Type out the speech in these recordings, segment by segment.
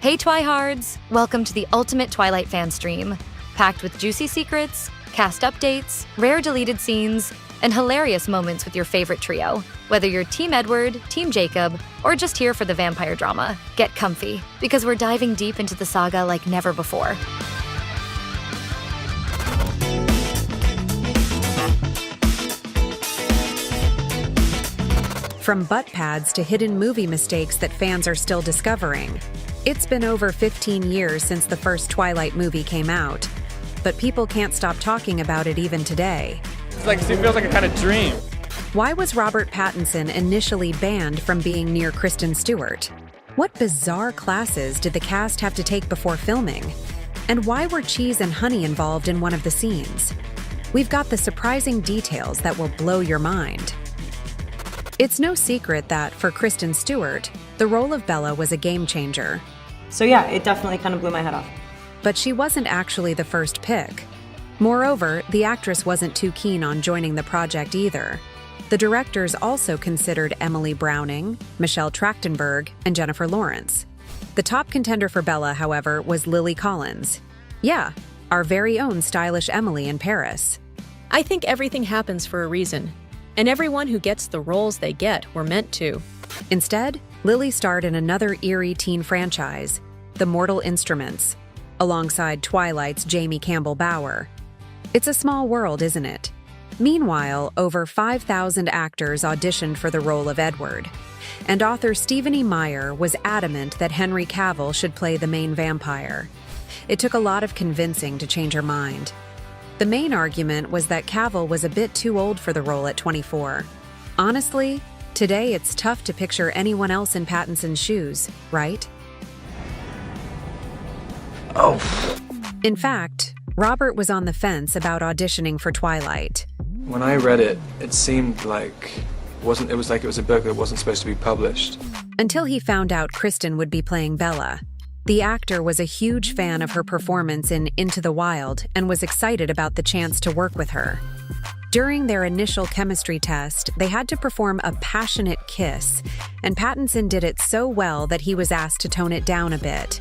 Hey Twi-hards! Welcome to the ultimate Twilight fan stream, packed with juicy secrets, cast updates, rare deleted scenes, and hilarious moments with your favorite trio. Whether you're Team Edward, Team Jacob, or just here for the vampire drama, get comfy, because we're diving deep into the saga like never before. From butt pads to hidden movie mistakes that fans are still discovering. It's been over 15 years since the first Twilight movie came out, but people can't stop talking about it even today. It feels like a kind of dream. Why was Robert Pattinson initially banned from being near Kristen Stewart? What bizarre classes did the cast have to take before filming? And why were cheese and honey involved in one of the scenes? We've got the surprising details that will blow your mind. It's no secret that, for Kristen Stewart, the role of Bella was a game changer. So yeah, it definitely kind of blew my head off. But she wasn't actually the first pick. Moreover, the actress wasn't too keen on joining the project either. The directors also considered Emily Browning, Michelle Trachtenberg, and Jennifer Lawrence. The top contender for Bella, however, was Lily Collins. Yeah, our very own stylish Emily in Paris. I think everything happens for a reason, and everyone who gets the roles they get were meant to. Instead, Lily starred in another eerie teen franchise, The Mortal Instruments, alongside Twilight's Jamie Campbell Bower. It's a small world, isn't it? Meanwhile, over 5,000 actors auditioned for the role of Edward, and author Stephen E. Meyer was adamant that Henry Cavill should play the main vampire. It took a lot of convincing to change her mind. The main argument was that Cavill was a bit too old for the role at 24. Honestly, today it's tough to picture anyone else in Pattinson's shoes, right? Oh. In fact, Robert was on the fence about auditioning for Twilight. When I read it, it seemed like it was a book that wasn't supposed to be published. Until he found out Kristen would be playing Bella. The actor was a huge fan of her performance in Into the Wild and was excited about the chance to work with her. During their initial chemistry test, they had to perform a passionate kiss, and Pattinson did it so well that he was asked to tone it down a bit.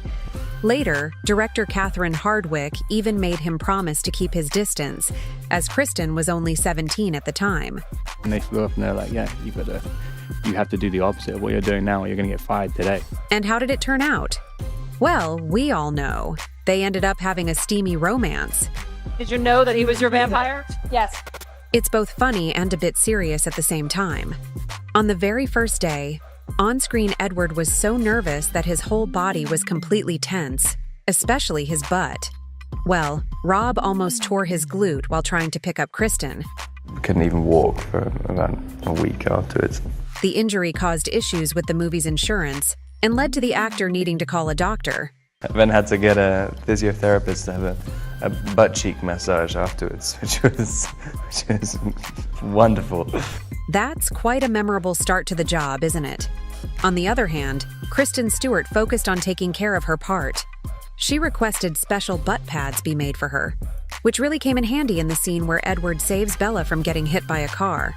Later, director Catherine Hardwicke even made him promise to keep his distance, as Kristen was only 17 at the time. And they flew up and they're like, yeah, you have to do the opposite of what you're doing now or you're going to get fired today. And how did it turn out? Well, we all know. They ended up having a steamy romance. Did you know that he was your vampire? Yes. It's both funny and a bit serious at the same time. On the very first day, on-screen Edward was so nervous that his whole body was completely tense, especially his butt. Well, Rob almost tore his glute while trying to pick up Kristen. Couldn't even walk for about a week afterwards. The injury caused issues with the movie's insurance and led to the actor needing to call a doctor. I then had to get a physiotherapist to have a butt cheek massage afterwards, which was wonderful. That's quite a memorable start to the job, isn't it? On the other hand, Kristen Stewart focused on taking care of her part. She requested special butt pads be made for her, which really came in handy in the scene where Edward saves Bella from getting hit by a car.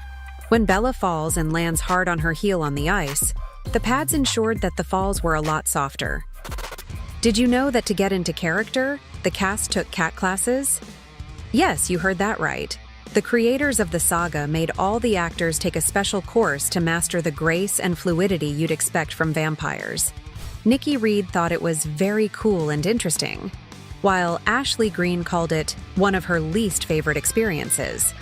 When Bella falls and lands hard on her heel on the ice, the pads ensured that the falls were a lot softer. Did you know that to get into character, the cast took cat classes? Yes, you heard that right. The creators of the saga made all the actors take a special course to master the grace and fluidity you'd expect from vampires. Nikki Reed thought it was very cool and interesting, while Ashley Greene called it one of her least favorite experiences.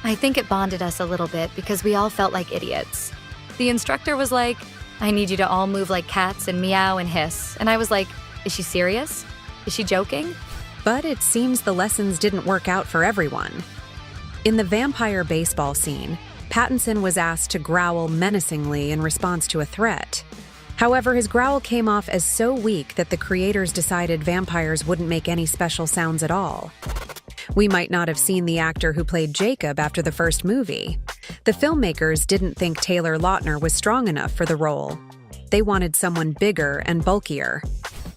I think it bonded us a little bit because we all felt like idiots. The instructor was like, I need you to all move like cats and meow and hiss. And I was like, is she serious? Is she joking? But it seems the lessons didn't work out for everyone. In the vampire baseball scene, Pattinson was asked to growl menacingly in response to a threat. However, his growl came off as so weak that the creators decided vampires wouldn't make any special sounds at all. We might not have seen the actor who played Jacob after the first movie. The filmmakers didn't think Taylor Lautner was strong enough for the role. They wanted someone bigger and bulkier.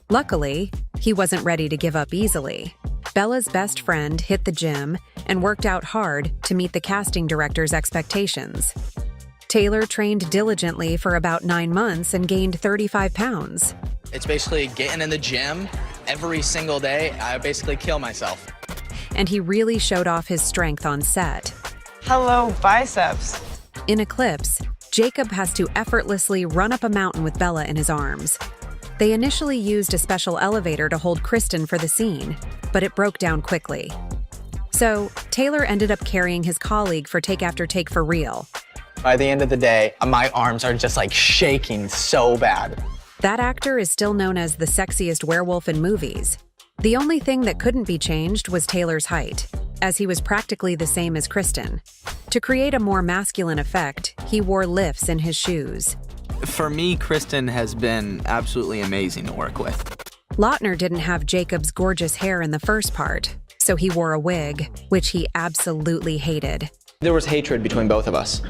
Luckily, he wasn't ready to give up easily. Bella's best friend hit the gym and worked out hard to meet the casting director's expectations. Taylor trained diligently for about 9 months and gained 35 pounds. It's basically getting in the gym every single day. I basically kill myself. And he really showed off his strength on set. Hello, biceps. In Eclipse, Jacob has to effortlessly run up a mountain with Bella in his arms. They initially used a special elevator to hold Kristen for the scene, but it broke down quickly. So, Taylor ended up carrying his colleague for take after take for real. By the end of the day, my arms are just like shaking so bad. That actor is still known as the sexiest werewolf in movies. The only thing that couldn't be changed was Taylor's height, as he was practically the same as Kristen. To create a more masculine effect, he wore lifts in his shoes. For me, Kristen has been absolutely amazing to work with. Lautner didn't have Jacob's gorgeous hair in the first part, so he wore a wig, which he absolutely hated. There was hatred between both of us.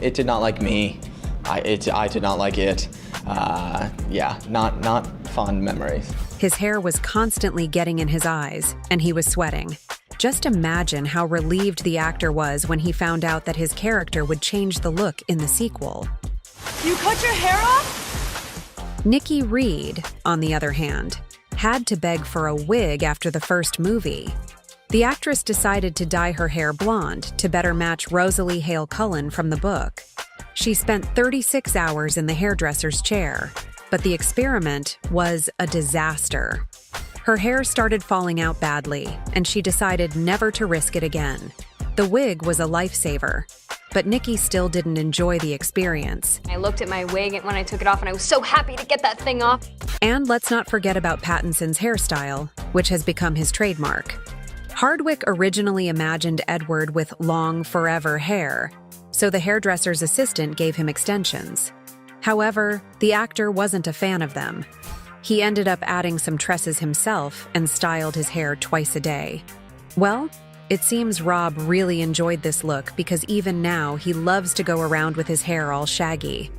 It did not like me. I did not like it. Not fond memories. His hair was constantly getting in his eyes, and he was sweating. Just imagine how relieved the actor was when he found out that his character would change the look in the sequel. You cut your hair off? Nikki Reed, on the other hand, had to beg for a wig after the first movie. The actress decided to dye her hair blonde to better match Rosalie Hale Cullen from the book. She spent 36 hours in the hairdresser's chair, but the experiment was a disaster. Her hair started falling out badly, and she decided never to risk it again. The wig was a lifesaver, but Nikki still didn't enjoy the experience. I looked at my wig when I took it off, and I was so happy to get that thing off. And let's not forget about Pattinson's hairstyle, which has become his trademark. Hardwick originally imagined Edward with long, forever hair, so the hairdresser's assistant gave him extensions. However, the actor wasn't a fan of them. He ended up adding some tresses himself and styled his hair twice a day. Well, it seems Rob really enjoyed this look because even now he loves to go around with his hair all shaggy.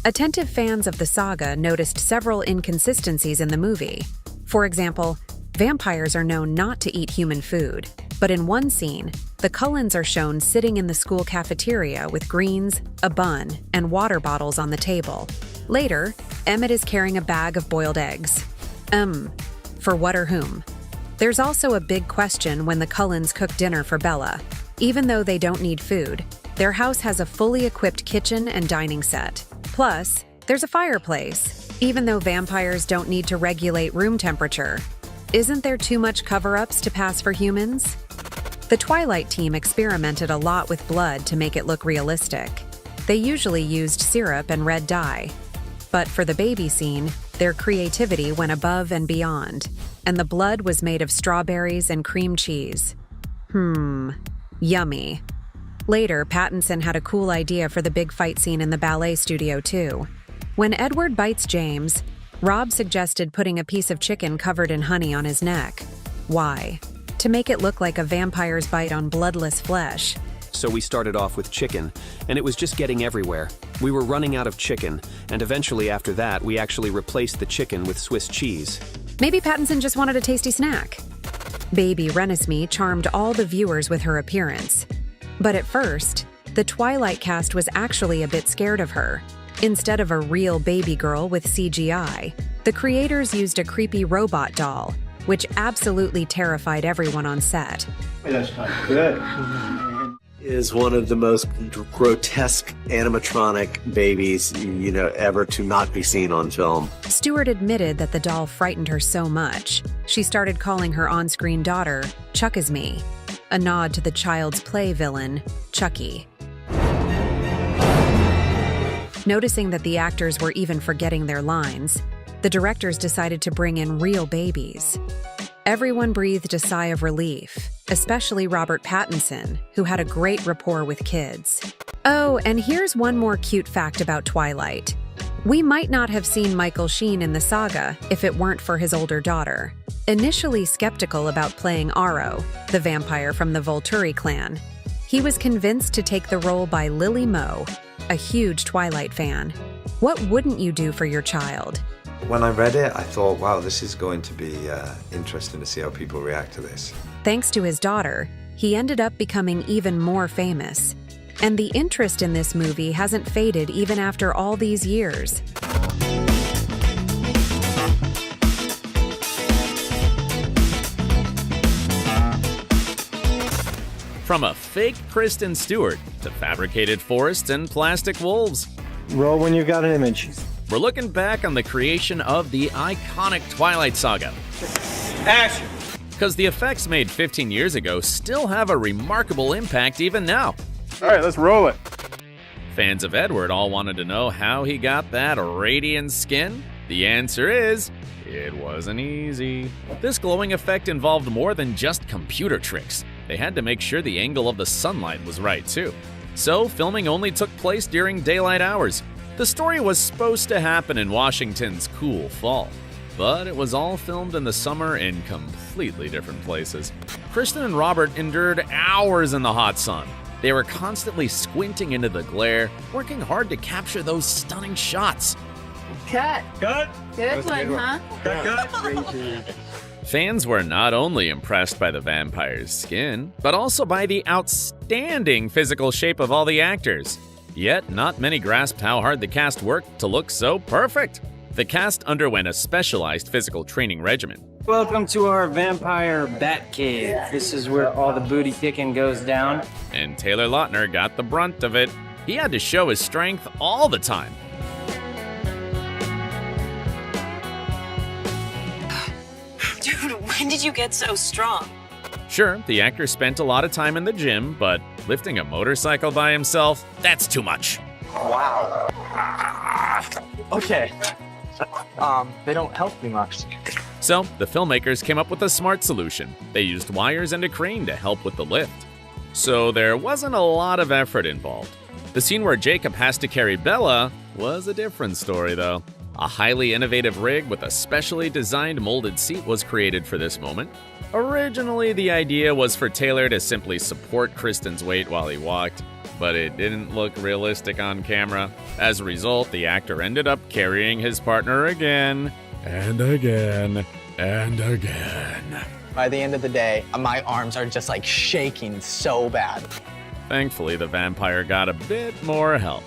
Attentive fans of the saga noticed several inconsistencies in the movie. For example, vampires are known not to eat human food, but in one scene, the Cullens are shown sitting in the school cafeteria with greens, a bun, and water bottles on the table. Later, Emmett is carrying a bag of boiled eggs. For what or whom? There's also a big question when the Cullens cook dinner for Bella. Even though they don't need food, their house has a fully equipped kitchen and dining set. Plus, there's a fireplace, even though vampires don't need to regulate room temperature. Isn't there too much cover-ups to pass for humans? The Twilight team experimented a lot with blood to make it look realistic. They usually used syrup and red dye. But for the baby scene, their creativity went above and beyond, and the blood was made of strawberries and cream cheese. Yummy. Later, Pattinson had a cool idea for the big fight scene in the ballet studio too. When Edward bites James, Rob suggested putting a piece of chicken covered in honey on his neck. Why? To make it look like a vampire's bite on bloodless flesh. So we started off with chicken, and it was just getting everywhere. We were running out of chicken, and eventually after that, we actually replaced the chicken with Swiss cheese. Maybe Pattinson just wanted a tasty snack. Baby Renesmee charmed all the viewers with her appearance. But at first, the Twilight cast was actually a bit scared of her. Instead of a real baby girl with CGI, the creators used a creepy robot doll, which absolutely terrified everyone on set. That's not good. Is one of the most grotesque animatronic babies, ever to not be seen on film. Stewart admitted that the doll frightened her so much, she started calling her on-screen daughter Chuckisme, a nod to the Child's Play villain, Chucky. Noticing that the actors were even forgetting their lines, the directors decided to bring in real babies. Everyone breathed a sigh of relief, especially Robert Pattinson, who had a great rapport with kids. Oh, and here's one more cute fact about Twilight. We might not have seen Michael Sheen in the saga if it weren't for his older daughter. Initially skeptical about playing Aro, the vampire from the Volturi clan, he was convinced to take the role by Lily Moe, a huge Twilight fan. What wouldn't you do for your child? When I read it, I thought, wow, this is going to be interesting to see how people react to this. Thanks to his daughter, he ended up becoming even more famous. And the interest in this movie hasn't faded even after all these years. From a fake Kristen Stewart to fabricated forests and plastic wolves. Roll when you've got an image. We're looking back on the creation of the iconic Twilight saga. Action! Because the effects made 15 years ago still have a remarkable impact even now. All right, let's roll it. Fans of Edward all wanted to know how he got that radiant skin. The answer is, it wasn't easy. This glowing effect involved more than just computer tricks. They had to make sure the angle of the sunlight was right too. So filming only took place during daylight hours. The story was supposed to happen in Washington's cool fall, but it was all filmed in the summer in completely different places. Kristen and Robert endured hours in the hot sun. They were constantly squinting into the glare, working hard to capture those stunning shots. Cut. Cut. Good one, huh? Cut. Fans were not only impressed by the vampire's skin, but also by the outstanding physical shape of all the actors. Yet, not many grasped how hard the cast worked to look so perfect. The cast underwent a specialized physical training regimen. Welcome to our vampire bat cave. This is where all the booty kicking goes down. And Taylor Lautner got the brunt of it. He had to show his strength all the time. Dude, when did you get so strong? Sure, the actor spent a lot of time in the gym, but lifting a motorcycle by himself, that's too much. Wow. Okay. They don't help me much. So, the filmmakers came up with a smart solution. They used wires and a crane to help with the lift. So there wasn't a lot of effort involved. The scene where Jacob has to carry Bella was a different story, though. A highly innovative rig with a specially designed molded seat was created for this moment. Originally, the idea was for Taylor to simply support Kristen's weight while he walked, but it didn't look realistic on camera. As a result, the actor ended up carrying his partner again, and again, and again. By the end of the day, my arms are just like shaking so bad. Thankfully, the vampire got a bit more help.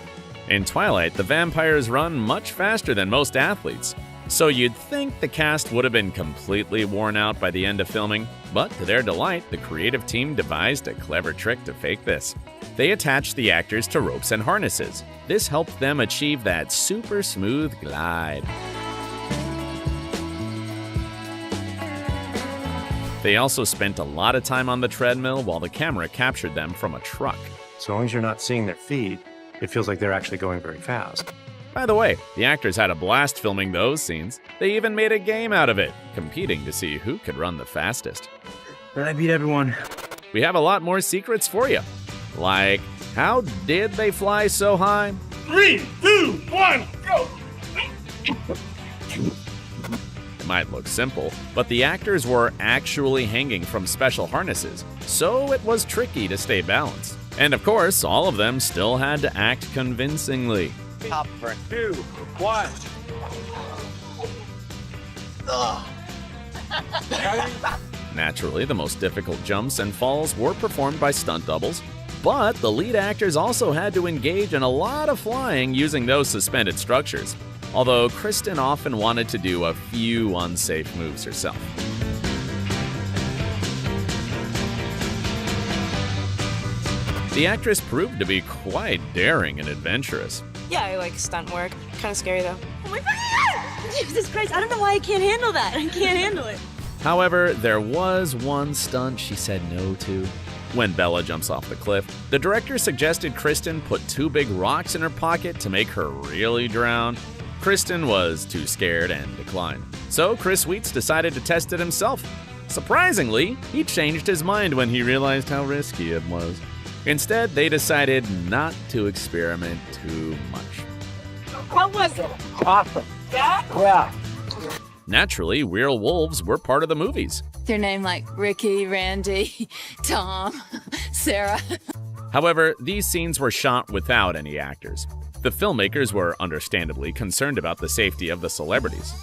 In Twilight, the vampires run much faster than most athletes, so you'd think the cast would have been completely worn out by the end of filming, but to their delight, the creative team devised a clever trick to fake this. They attached the actors to ropes and harnesses. This helped them achieve that super smooth glide. They also spent a lot of time on the treadmill while the camera captured them from a truck. So long as you're not seeing their feet, it feels like they're actually going very fast. By the way, the actors had a blast filming those scenes. They even made a game out of it, competing to see who could run the fastest. But I beat everyone. We have a lot more secrets for you. Like, how did they fly so high? 3, 2, 1, go! It might look simple, but the actors were actually hanging from special harnesses, so it was tricky to stay balanced. And of course, all of them still had to act convincingly. 2, 1. Naturally, the most difficult jumps and falls were performed by stunt doubles, but the lead actors also had to engage in a lot of flying using those suspended structures, although Kristen often wanted to do a few unsafe moves herself. The actress proved to be quite daring and adventurous. Yeah, I like stunt work. Kind of scary though. Oh my God! Jesus Christ, I don't know why I can't handle that. I can't handle it. However, there was one stunt she said no to. When Bella jumps off the cliff, the director suggested Kristen put 2 big rocks in her pocket to make her really drown. Kristen was too scared and declined. So Chris Weitz decided to test it himself. Surprisingly, he changed his mind when he realized how risky it was. Instead, they decided not to experiment too much. How was it? Awesome. Yeah? Yeah. Naturally, real wolves were part of the movies. Their name like Ricky, Randy, Tom, Sarah. However, these scenes were shot without any actors. The filmmakers were understandably concerned about the safety of the celebrities.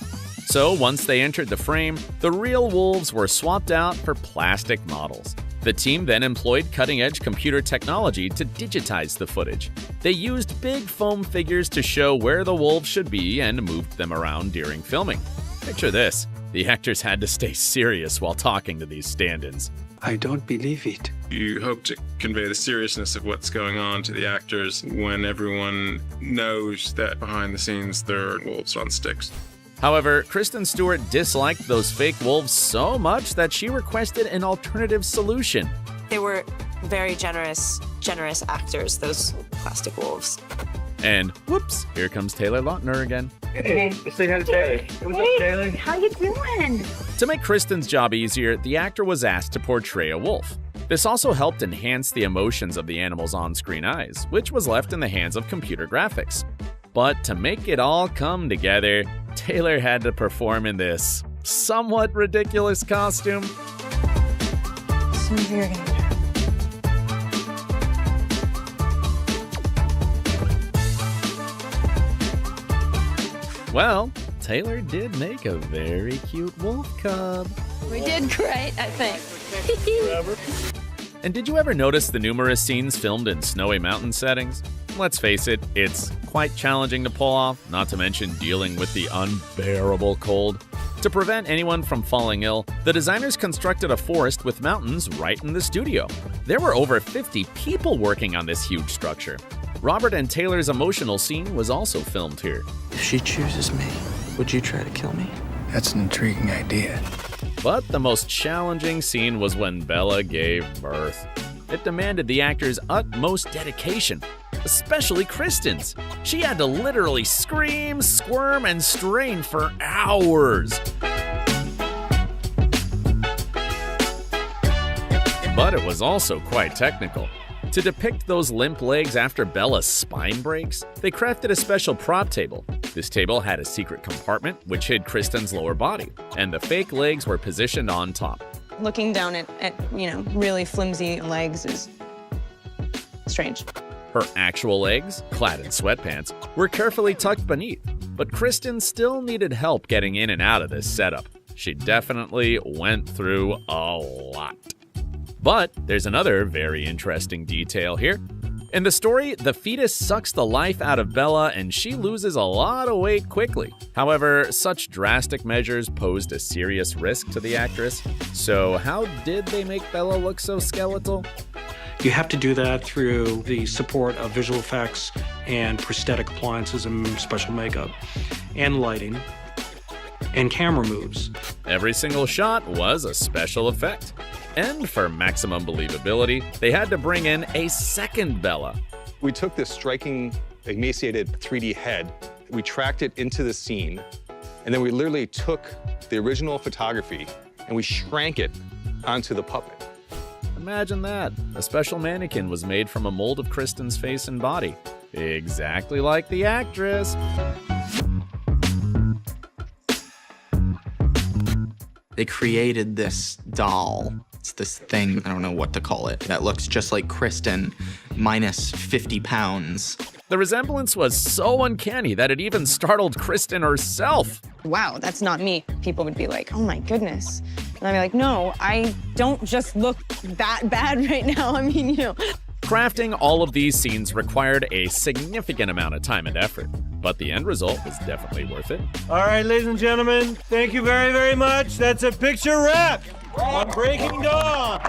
So once they entered the frame, the real wolves were swapped out for plastic models. The team then employed cutting-edge computer technology to digitize the footage. They used big foam figures to show where the wolves should be and moved them around during filming. Picture this. The actors had to stay serious while talking to these stand-ins. I don't believe it. You hope to convey the seriousness of what's going on to the actors when everyone knows that behind the scenes they're wolves on sticks. However, Kristen Stewart disliked those fake wolves so much that she requested an alternative solution. They were very generous actors, those plastic wolves. And whoops, here comes Taylor Lautner again. Hey, say hi to Taylor. What's up, Taylor? How you doing? To make Kristen's job easier, the actor was asked to portray a wolf. This also helped enhance the emotions of the animal's on-screen eyes, which was left in the hands of computer graphics. But to make it all come together, Taylor had to perform in this somewhat ridiculous costume. Soon you're gonna. Well, Taylor did make a very cute wolf cub. We did great, I think. And did you ever notice the numerous scenes filmed in snowy mountain settings? Let's face it, it's quite challenging to pull off, not to mention dealing with the unbearable cold. To prevent anyone from falling ill, the designers constructed a forest with mountains right in the studio. There were over 50 people working on this huge structure. Robert and Taylor's emotional scene was also filmed here. If she chooses me, would you try to kill me? That's an intriguing idea. But the most challenging scene was when Bella gave birth. It demanded the actor's utmost dedication, especially Kristen's. She had to literally scream, squirm, and strain for hours. But it was also quite technical. To depict those limp legs after Bella's spine breaks, they crafted a special prop table. This table had a secret compartment which hid Kristen's lower body, and the fake legs were positioned on top. Looking down at really flimsy legs is strange. Her actual legs, clad in sweatpants, were carefully tucked beneath, but Kristen still needed help getting in and out of this setup. She definitely went through a lot. But there's another very interesting detail here. In the story, the fetus sucks the life out of Bella and she loses a lot of weight quickly. However, such drastic measures posed a serious risk to the actress. So how did they make Bella look so skeletal? You have to do that through the support of visual effects and prosthetic appliances and special makeup and lighting and camera moves. Every single shot was a special effect. And for maximum believability, they had to bring in a second Bella. We took this striking, emaciated 3D head, we tracked it into the scene, and then we literally took the original photography and we shrank it onto the puppet. Imagine that. A special mannequin was made from a mold of Kristen's face and body. Exactly like the actress. They created this doll. It's this thing, I don't know what to call it, that looks just like Kristen, minus 50 pounds. The resemblance was so uncanny that it even startled Kristen herself. Wow, that's not me. People would be like, oh my goodness. And I'd be like, no, I don't just look that bad right now. I mean, Crafting all of these scenes required a significant amount of time and effort, but the end result was definitely worth it. All right, ladies and gentlemen, thank you very, very much. That's a picture wrap on Breaking Dawn.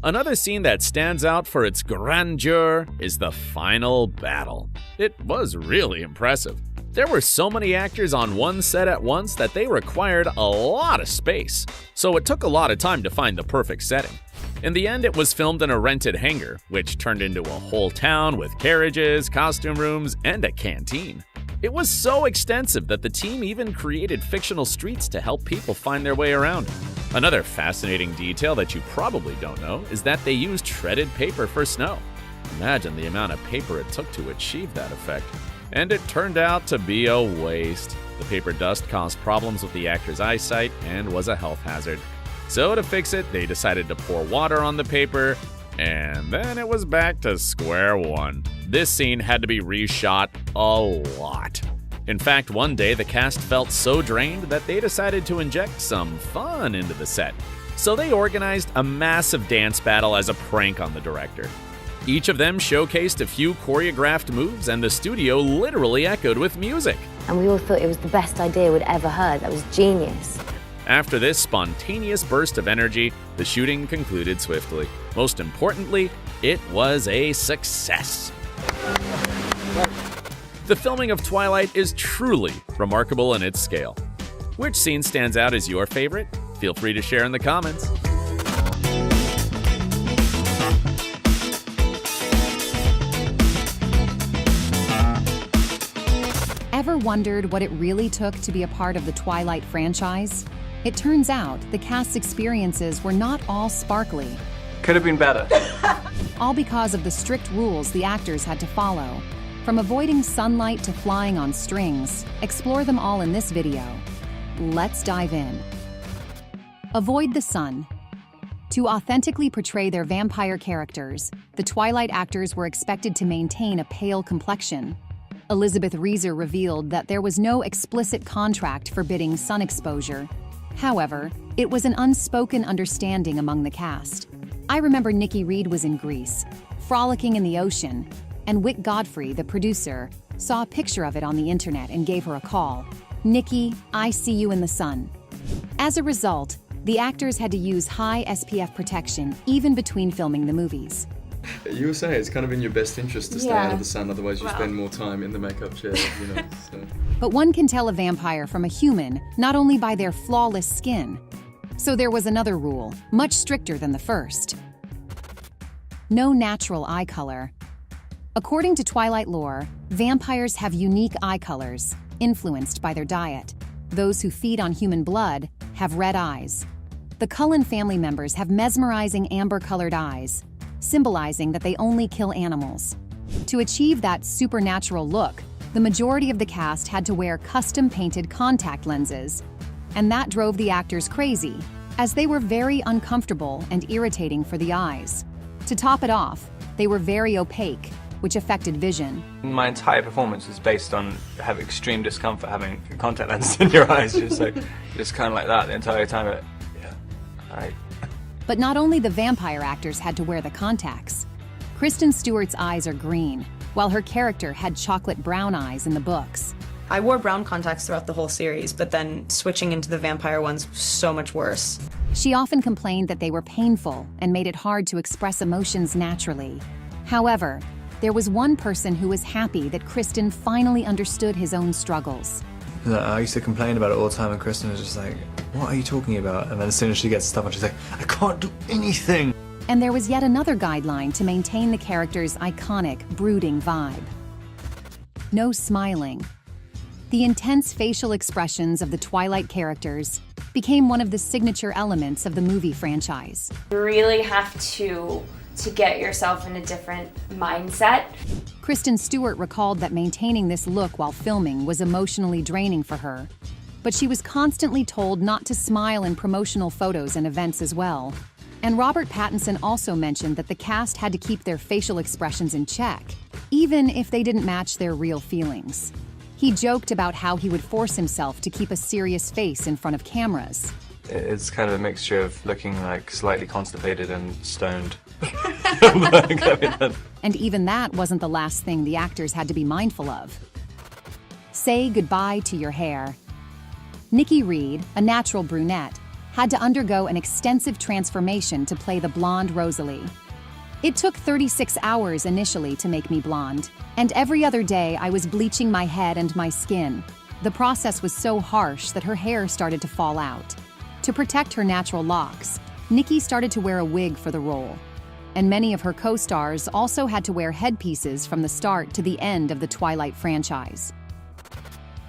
Another scene that stands out for its grandeur is the final battle. It was really impressive. There were so many actors on one set at once that they required a lot of space, so it took a lot of time to find the perfect setting. In the end, it was filmed in a rented hangar, which turned into a whole town with carriages, costume rooms, and a canteen. It was so extensive that the team even created fictional streets to help people find their way around. Another fascinating detail that you probably don't know is that they used shredded paper for snow. Imagine the amount of paper it took to achieve that effect. And it turned out to be a waste. The paper dust caused problems with the actor's eyesight and was a health hazard. So to fix it, they decided to pour water on the paper, and then it was back to square one. This scene had to be reshot a lot. In fact, one day the cast felt so drained that they decided to inject some fun into the set. So they organized a massive dance battle as a prank on the director. Each of them showcased a few choreographed moves, and the studio literally echoed with music. And we all thought it was the best idea we'd ever heard. That was genius. After this spontaneous burst of energy, the shooting concluded swiftly. Most importantly, it was a success. The filming of Twilight is truly remarkable in its scale. Which scene stands out as your favorite? Feel free to share in the comments. Ever wondered what it really took to be a part of the Twilight franchise? It turns out the cast's experiences were not all sparkly. Could have been better. All because of the strict rules the actors had to follow. From avoiding sunlight to flying on strings, explore them all in this video. Let's dive in. Avoid the sun. To authentically portray their vampire characters, the Twilight actors were expected to maintain a pale complexion. Elizabeth Reeser revealed that there was no explicit contract forbidding sun exposure. However, it was an unspoken understanding among the cast. I remember Nikki Reed was in Greece, frolicking in the ocean, and Wick Godfrey, the producer, saw a picture of it on the internet and gave her a call. "Nikki, I see you in the sun." As a result, the actors had to use high SPF protection even between filming the movies. You were saying it's kind of in your best interest to stay out of the sun, otherwise you spend more time in the makeup chair, you know. So. But one can tell a vampire from a human not only by their flawless skin. So there was another rule, much stricter than the first. No natural eye color. According to Twilight lore, vampires have unique eye colors, influenced by their diet. Those who feed on human blood have red eyes. The Cullen family members have mesmerizing amber-colored eyes, symbolizing that they only kill animals. To achieve that supernatural look, the majority of the cast had to wear custom-painted contact lenses, and that drove the actors crazy, as they were very uncomfortable and irritating for the eyes. To top it off, they were very opaque, which affected vision. My entire performance was based on having extreme discomfort having contact lenses in your eyes, just kind of like that the entire time. Alright. But not only the vampire actors had to wear the contacts. Kristen Stewart's eyes are green, while her character had chocolate brown eyes in the books. I wore brown contacts throughout the whole series, but then switching into the vampire ones was so much worse. She often complained that they were painful and made it hard to express emotions naturally. However, there was one person who was happy that Kristen finally understood his own struggles. I used to complain about it all the time, and Kristen was just like, "What are you talking about?" And then as soon as she gets stuff on, she's like, "I can't do anything." And there was yet another guideline to maintain the character's iconic, brooding vibe. No smiling. The intense facial expressions of the Twilight characters became one of the signature elements of the movie franchise. You really have to get yourself in a different mindset. Kristen Stewart recalled that maintaining this look while filming was emotionally draining for her, but she was constantly told not to smile in promotional photos and events as well. And Robert Pattinson also mentioned that the cast had to keep their facial expressions in check, even if they didn't match their real feelings. He joked about how he would force himself to keep a serious face in front of cameras. It's kind of a mixture of looking like slightly constipated and stoned. And even that wasn't the last thing the actors had to be mindful of. Say goodbye to your hair. Nikki Reed, a natural brunette, had to undergo an extensive transformation to play the blonde Rosalie. It took 36 hours initially to make me blonde, and every other day I was bleaching my head and my skin. The process was so harsh that her hair started to fall out. To protect her natural locks, Nikki started to wear a wig for the role. And many of her co-stars also had to wear headpieces from the start to the end of the Twilight franchise.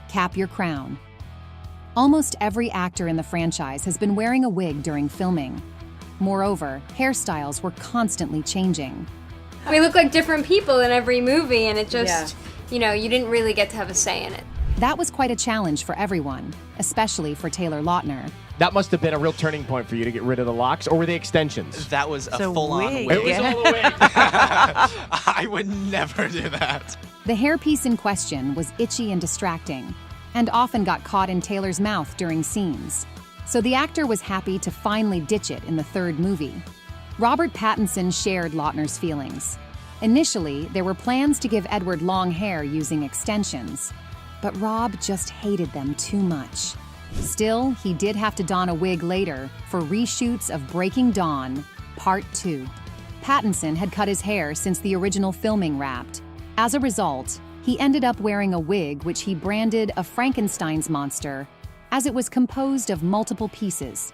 Cap your crown. Almost every actor in the franchise has been wearing a wig during filming. Moreover, hairstyles were constantly changing. We look like different people in every movie, and it just, you know, you didn't really get to have a say in it. That was quite a challenge for everyone, especially for Taylor Lautner. That must have been a real turning point for you to get rid of the locks, or were they extensions? That was a full-on wig. It was all the wig. I would never do that. The hairpiece in question was itchy and distracting, and often got caught in Taylor's mouth during scenes. So the actor was happy to finally ditch it in the third movie. Robert Pattinson shared Lautner's feelings. Initially, there were plans to give Edward long hair using extensions, but Rob just hated them too much. Still, he did have to don a wig later for reshoots of Breaking Dawn, Part 2. Pattinson had cut his hair since the original filming wrapped. As a result, he ended up wearing a wig which he branded a Frankenstein's monster, as it was composed of multiple pieces.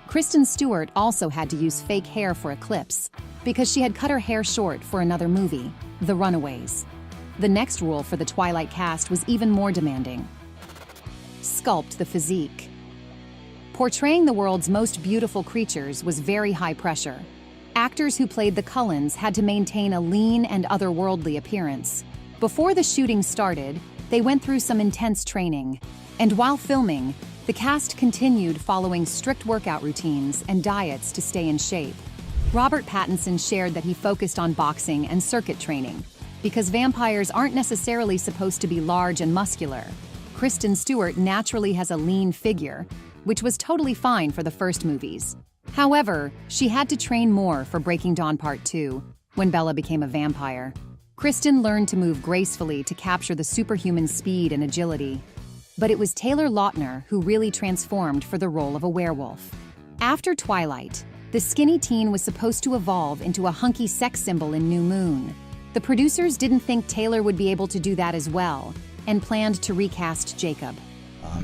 Kristen Stewart also had to use fake hair for Eclipse, because she had cut her hair short for another movie, The Runaways. The next rule for the Twilight cast was even more demanding. Sculpt the physique. Portraying the world's most beautiful creatures was very high pressure. Actors who played the Cullens had to maintain a lean and otherworldly appearance. Before the shooting started, they went through some intense training, and while filming, the cast continued following strict workout routines and diets to stay in shape. Robert Pattinson shared that he focused on boxing and circuit training, because vampires aren't necessarily supposed to be large and muscular. Kristen Stewart naturally has a lean figure, which was totally fine for the first movies. However, she had to train more for Breaking Dawn Part 2, when Bella became a vampire. Kristen learned to move gracefully to capture the superhuman speed and agility. But it was Taylor Lautner who really transformed for the role of a werewolf. After Twilight, the skinny teen was supposed to evolve into a hunky sex symbol in New Moon. The producers didn't think Taylor would be able to do that as well, and planned to recast Jacob.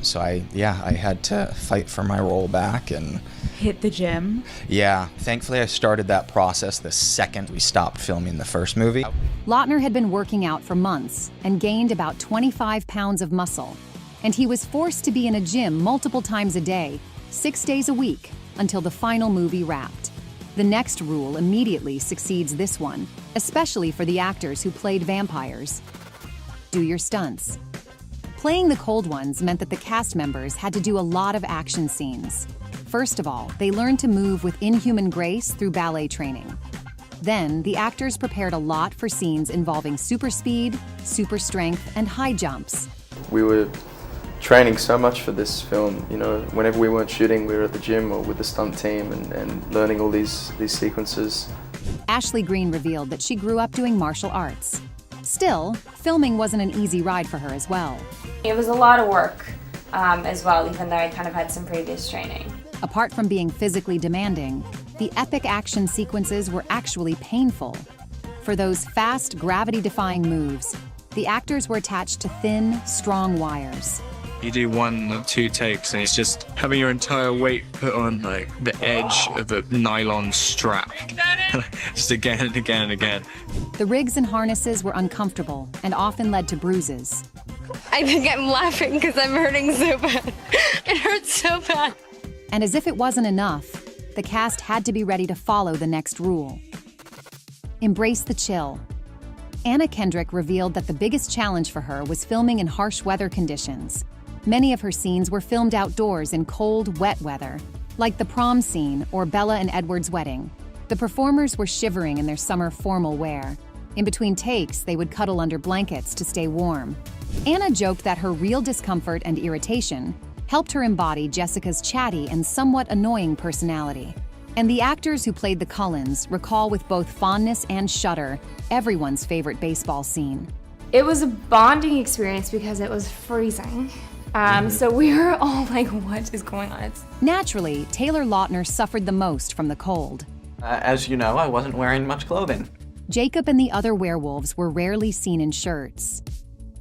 So I had to fight for my role back and hit the gym. Yeah, thankfully I started that process the second we stopped filming the first movie. Lautner had been working out for months and gained about 25 pounds of muscle, and he was forced to be in a gym multiple times a day, 6 days a week, until the final movie wrapped. The next rule immediately succeeds this one, especially for the actors who played vampires. Do your stunts. Playing the cold ones meant that the cast members had to do a lot of action scenes. First of all, they learned to move with inhuman grace through ballet training. Then, the actors prepared a lot for scenes involving super speed, super strength, and high jumps. We were training so much for this film, you know, whenever we weren't shooting, we were at the gym or with the stunt team and learning all these sequences. Ashley Greene revealed that she grew up doing martial arts. Still, filming wasn't an easy ride for her as well. It was a lot of work as well, even though I kind of had some previous training. Apart from being physically demanding, the epic action sequences were actually painful. For those fast, gravity-defying moves, the actors were attached to thin, strong wires. You do 1 or 2 takes and it's just having your entire weight put on like the edge of a nylon strap. Just again and again and again. The rigs and harnesses were uncomfortable and often led to bruises. I think I'm laughing because I'm hurting so bad. It hurts so bad. And as if it wasn't enough, the cast had to be ready to follow the next rule. Embrace the chill. Anna Kendrick revealed that the biggest challenge for her was filming in harsh weather conditions. Many of her scenes were filmed outdoors in cold, wet weather, like the prom scene or Bella and Edward's wedding. The performers were shivering in their summer formal wear. In between takes, they would cuddle under blankets to stay warm. Anna joked that her real discomfort and irritation helped her embody Jessica's chatty and somewhat annoying personality. And the actors who played the Cullens recall with both fondness and shudder everyone's favorite baseball scene. It was a bonding experience because it was freezing. So we were all like, what is going on? Naturally, Taylor Lautner suffered the most from the cold. As you know, I wasn't wearing much clothing. Jacob and the other werewolves were rarely seen in shirts.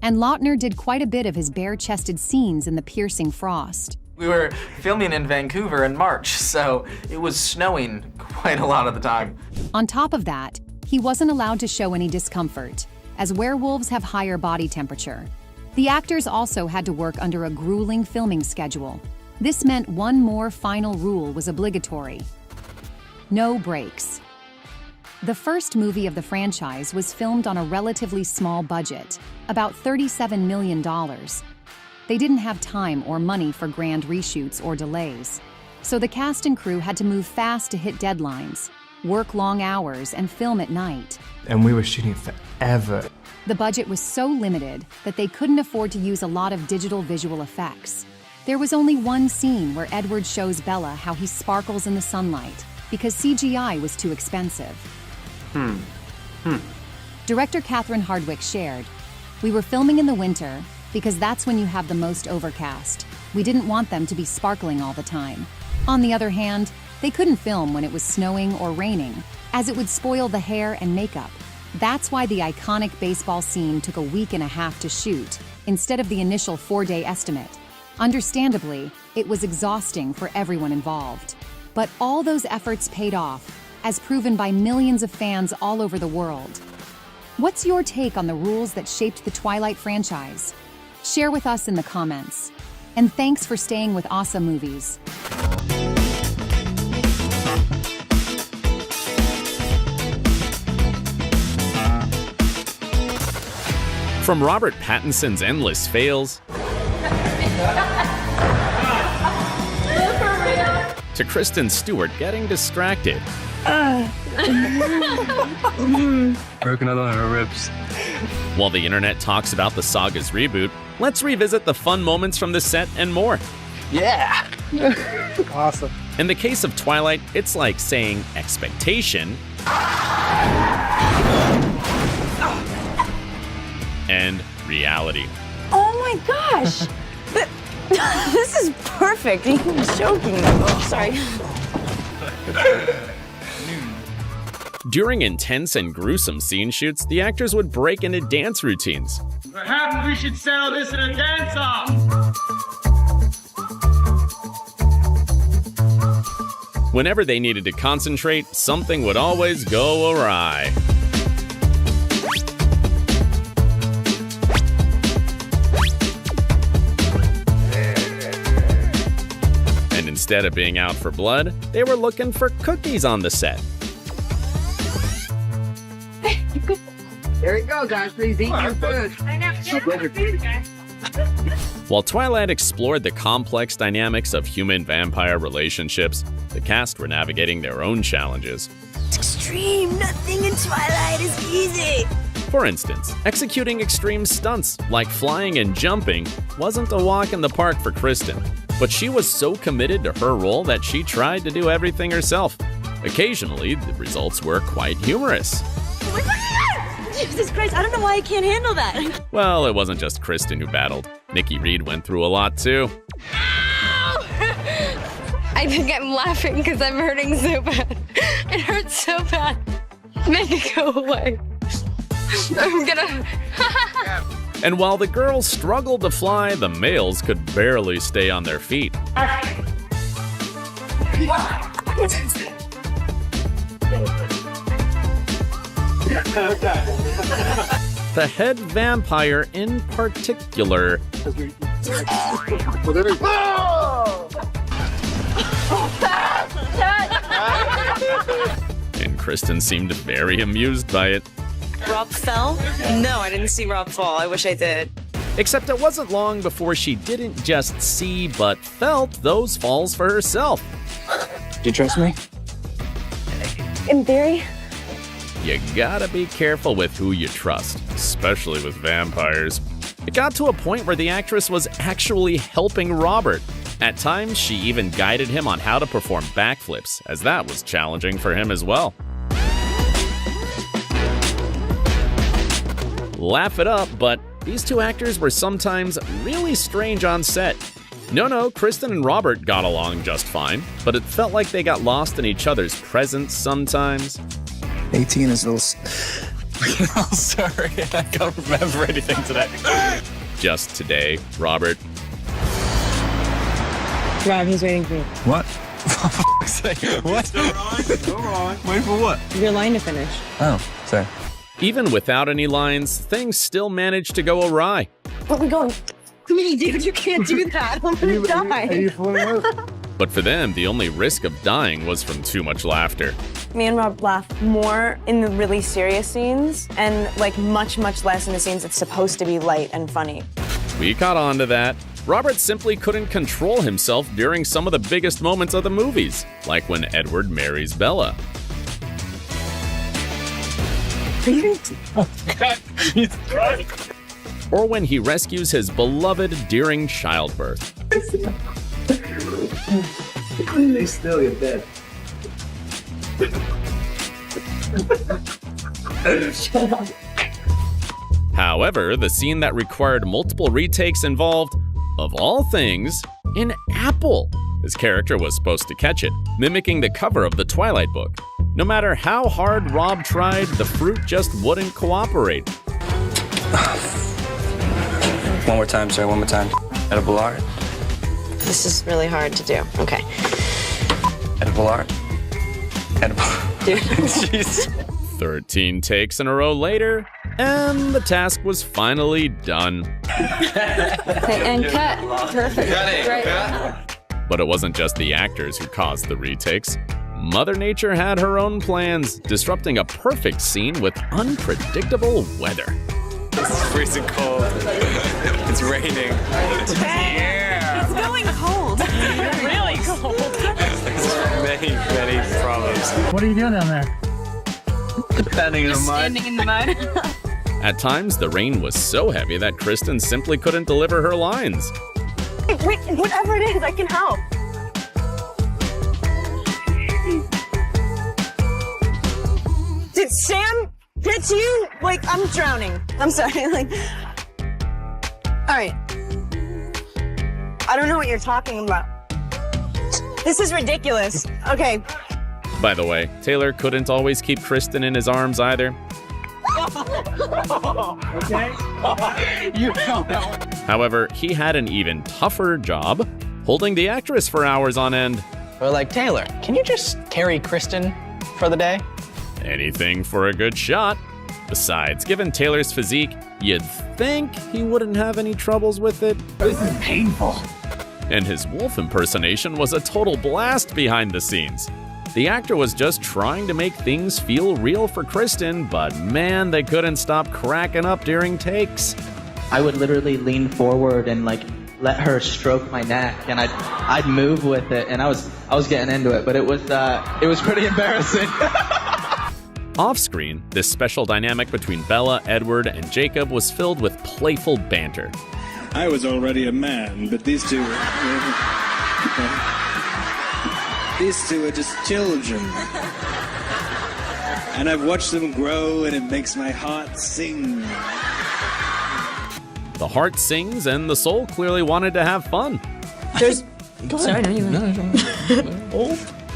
And Lautner did quite a bit of his bare-chested scenes in the piercing frost. We were filming in Vancouver in March, so it was snowing quite a lot of the time. On top of that, he wasn't allowed to show any discomfort, as werewolves have higher body temperature. The actors also had to work under a grueling filming schedule. This meant one more final rule was obligatory: no breaks. The first movie of the franchise was filmed on a relatively small budget, about $37 million. They didn't have time or money for grand reshoots or delays, so the cast and crew had to move fast to hit deadlines, work long hours, and film at night. And we were shooting forever. The budget was so limited that they couldn't afford to use a lot of digital visual effects. There was only one scene where Edward shows Bella how he sparkles in the sunlight because CGI was too expensive. Director Catherine Hardwicke shared, "We were filming in the winter because that's when you have the most overcast. We didn't want them to be sparkling all the time. On the other hand, they couldn't film when it was snowing or raining, as it would spoil the hair and makeup. That's why the iconic baseball scene took a week and a half to shoot, instead of the initial 4-day estimate. Understandably, it was exhausting for everyone involved. But all those efforts paid off, as proven by millions of fans all over the world. What's your take on the rules that shaped the Twilight franchise? Share with us in the comments. And thanks for staying with OSSA Movies. From Robert Pattinson's endless fails to Kristen Stewart getting distracted, Broken out on her ribs. while the internet talks about the saga's reboot, let's revisit the fun moments from the set and more. Yeah! Awesome. In the case of Twilight, it's like saying expectation and reality. Oh my gosh! This is perfect. He was joking. Sorry. During intense and gruesome scene shoots, the actors would break into dance routines. Perhaps we should sell this in a dance-off. Whenever they needed to concentrate, something would always go awry. And instead of being out for blood, they were looking for cookies on the set. There you go, guys. Please eat your food. While Twilight explored the complex dynamics of human-vampire relationships, the cast were navigating their own challenges. It's extreme. Nothing in Twilight is easy. For instance, executing extreme stunts like flying and jumping wasn't a walk in the park for Kristen, but she was so committed to her role that she tried to do everything herself. Occasionally, the results were quite humorous. Jesus Christ, I don't know why I can't handle that. Well, it wasn't just Kristen who battled. Nikki Reed went through a lot too. I think I'm laughing because I'm hurting so bad. It hurts so bad. Make it go away. I'm gonna... And while the girls struggled to fly, the males could barely stay on their feet. The head vampire in particular and Kristen seemed very amused by it. Rob fell? No, I didn't see Rob fall. I wish I did. Except it wasn't long before she didn't just see but felt those falls for herself. Do you trust me? In theory. You gotta be careful with who you trust, especially with vampires. It got to a point where the actress was actually helping Robert. At times, she even guided him on how to perform backflips, as that was challenging for him as well. Laugh it up, but these two actors were sometimes really strange on set. No, Kristen and Robert got along just fine, but it felt like they got lost in each other's presence sometimes. 18 is a little... I'm sorry, I can't remember anything today. Just today, Robert. Rob, he's waiting for you. What? What? Go on. Waiting for what? Your line to finish. Oh, sorry. Even without any lines, things still managed to go awry. Where are we going? Come here, dude. You can't do that. I'm gonna die. But for them, the only risk of dying was from too much laughter. Me and Rob laugh more in the really serious scenes and like much, much less in the scenes that's supposed to be light and funny. We caught on to that. Robert simply couldn't control himself during some of the biggest moments of the movies, like when Edward marries Bella. Or when he rescues his beloved during childbirth. They still in bed. Shut up. However, the scene that required multiple retakes involved, of all things, an apple. His character was supposed to catch it, mimicking the cover of the Twilight book. No matter how hard Rob tried, the fruit just wouldn't cooperate. One more time, sir, one more time. Edible art. This is really hard to do. Okay. Edible art. Edible. Dude. Jeez. 13 takes in a row later, and the task was finally done. And cut. Perfect. Great. But it wasn't just the actors who caused the retakes. Mother Nature had her own plans, disrupting a perfect scene with unpredictable weather. It's freezing cold. It's raining. Yeah. It's going cold. Really cold. Many problems. What are you doing down there? Standing in the mud. Standing in the mud. At times, the rain was so heavy that Kristen simply couldn't deliver her lines. Wait, whatever it is, I can help. Did Sam hit you? Like, I'm drowning. I'm sorry. Like, all right. I don't know what you're talking about. This is ridiculous. Okay. By the way, Taylor couldn't always keep Kristen in his arms either. Okay. You know that one. However, he had an even tougher job, holding the actress for hours on end. Or like, Taylor, can you just carry Kristen for the day? Anything for a good shot. Besides, given Taylor's physique, you'd think he wouldn't have any troubles with it. This is painful. And his wolf impersonation was a total blast behind the scenes. The actor was just trying to make things feel real for Kristen, but man, they couldn't stop cracking up during takes. I would literally lean forward and like let her stroke my neck, and I'd move with it, and I was getting into it, but it was pretty embarrassing. Off-screen, this special dynamic between Bella, Edward, and Jacob was filled with playful banter. I was already a man, but these two are just children. And I've watched them grow, and it makes my heart sing. The heart sings, and the soul clearly wanted to have fun. Sorry, no, you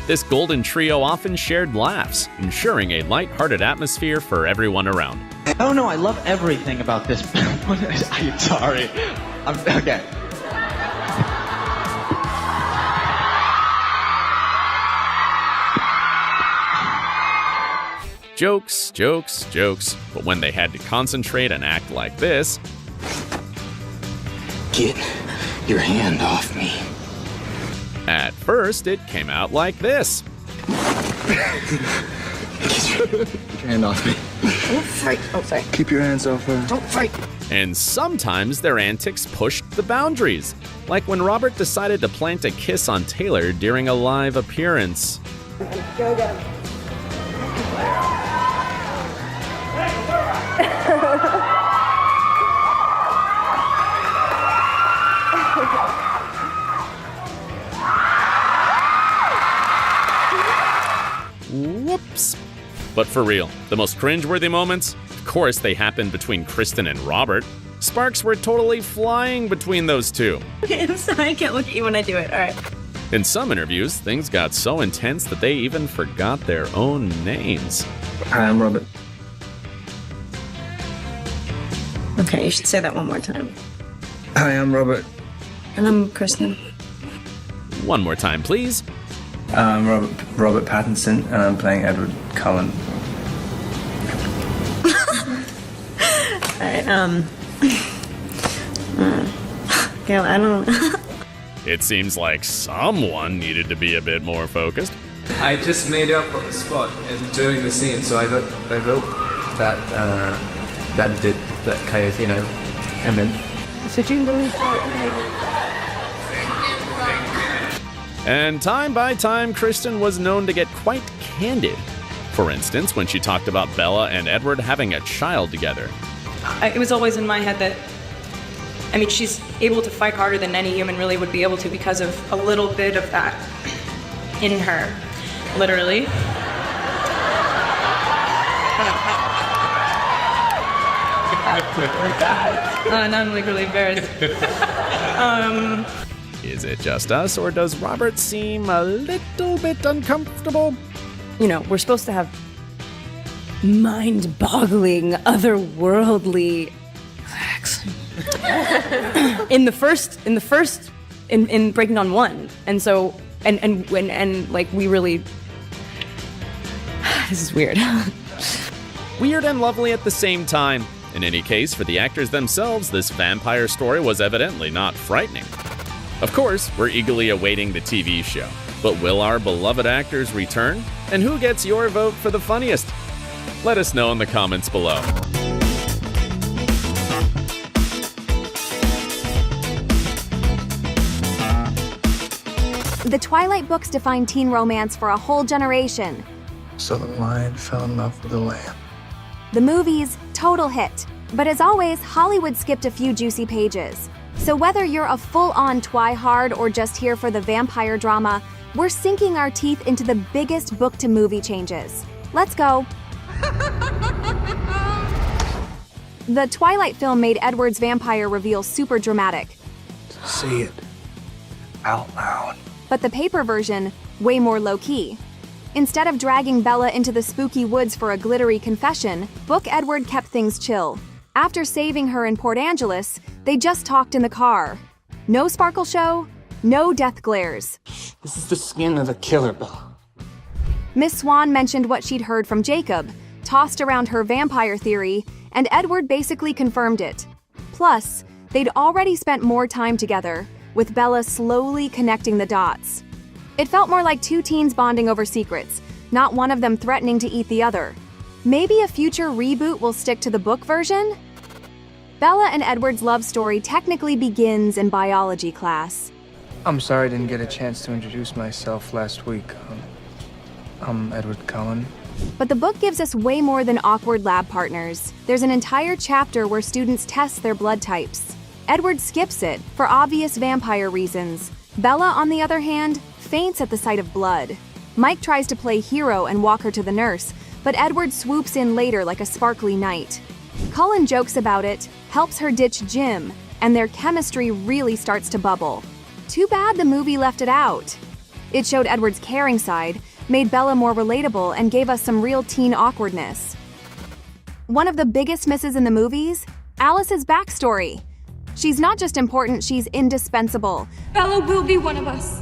This golden trio often shared laughs, ensuring a light-hearted atmosphere for everyone around. Oh no, I love everything about this. I'm sorry. Okay. Jokes, jokes, jokes, but when they had to concentrate and act like this... Get your hand off me. At first, it came out like this. Get your hand off me. Don't fight. Oh, sorry. Keep your hands off her. Don't fight. And sometimes their antics pushed the boundaries, like when Robert decided to plant a kiss on Taylor during a live appearance. Go get him. Whoops. But for real, the most cringeworthy moments? Of course they happened between Kristen and Robert. Sparks were totally flying between those two. I'm sorry, I can't look at you when I do it. All right. In some interviews, things got so intense that they even forgot their own names. Hi, I'm Robert. Okay, you should say that one more time. Hi, I'm Robert. And I'm Kristen. One more time, please. I'm Robert Pattinson, and I'm playing Edward Cullen. All right, yeah, I don't... It seems like someone needed to be a bit more focused. I just made up on the spot during the scene, so I wrote that coyote, and then... So do you believe And time by time, Kristen was known to get quite candid. For instance, when she talked about Bella and Edward having a child together. It was always in my head that, she's able to fight harder than any human really would be able to because of a little bit of that in her, literally. Now I'm like really embarrassed. Is it just us, or does Robert seem a little bit uncomfortable? You know, we're supposed to have mind-boggling, otherworldly in Breaking Dawn 1. And so, and like, we really, this is weird. Weird and lovely at the same time. In any case, for the actors themselves, this vampire story was evidently not frightening. Of course, we're eagerly awaiting the TV show. But will our beloved actors return? And who gets your vote for the funniest? Let us know in the comments below. The Twilight books defined teen romance for a whole generation. So the lion fell in love with the lamb. The movies, total hit. But as always, Hollywood skipped a few juicy pages. So whether you're a full-on Twi-hard or just here for the vampire drama, we're sinking our teeth into the biggest book-to-movie changes. Let's go. The Twilight film made Edward's vampire reveal super dramatic. Say it out loud. But the paper version, way more low-key. Instead of dragging Bella into the spooky woods for a glittery confession, Book Edward kept things chill. After saving her in Port Angeles, they just talked in the car. No sparkle show, no death glares. This is the skin of the killer, Bella. Miss Swan mentioned what she'd heard from Jacob, tossed around her vampire theory, and Edward basically confirmed it. Plus, they'd already spent more time together, with Bella slowly connecting the dots. It felt more like two teens bonding over secrets, not one of them threatening to eat the other. Maybe a future reboot will stick to the book version? Bella and Edward's love story technically begins in biology class. I'm sorry I didn't get a chance to introduce myself last week. I'm Edward Cullen. But the book gives us way more than awkward lab partners. There's an entire chapter where students test their blood types. Edward skips it, for obvious vampire reasons. Bella, on the other hand, faints at the sight of blood. Mike tries to play hero and walk her to the nurse, but Edward swoops in later like a sparkly knight. Cullen jokes about it, helps her ditch Jim, and their chemistry really starts to bubble. Too bad the movie left it out. It showed Edward's caring side, made Bella more relatable, and gave us some real teen awkwardness. One of the biggest misses in the movies? Alice's backstory. She's not just important, she's indispensable. Bella will be one of us.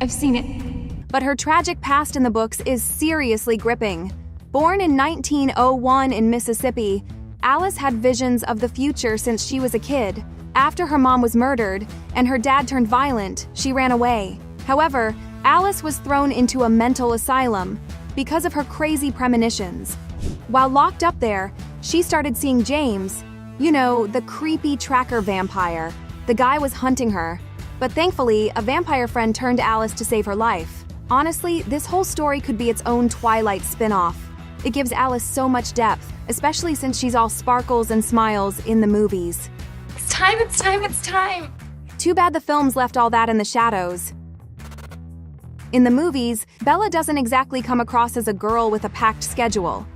I've seen it. But her tragic past in the books is seriously gripping. Born in 1901 in Mississippi, Alice had visions of the future since she was a kid. After her mom was murdered and her dad turned violent, she ran away. However, Alice was thrown into a mental asylum because of her crazy premonitions. While locked up there, she started seeing James, you know, the creepy tracker vampire. The guy was hunting her. But thankfully, a vampire friend turned to Alice to save her life. Honestly, this whole story could be its own Twilight spin-off. It gives Alice so much depth, especially since she's all sparkles and smiles in the movies. It's time, it's time, it's time. Too bad the films left all that in the shadows. In the movies, Bella doesn't exactly come across as a girl with a packed schedule.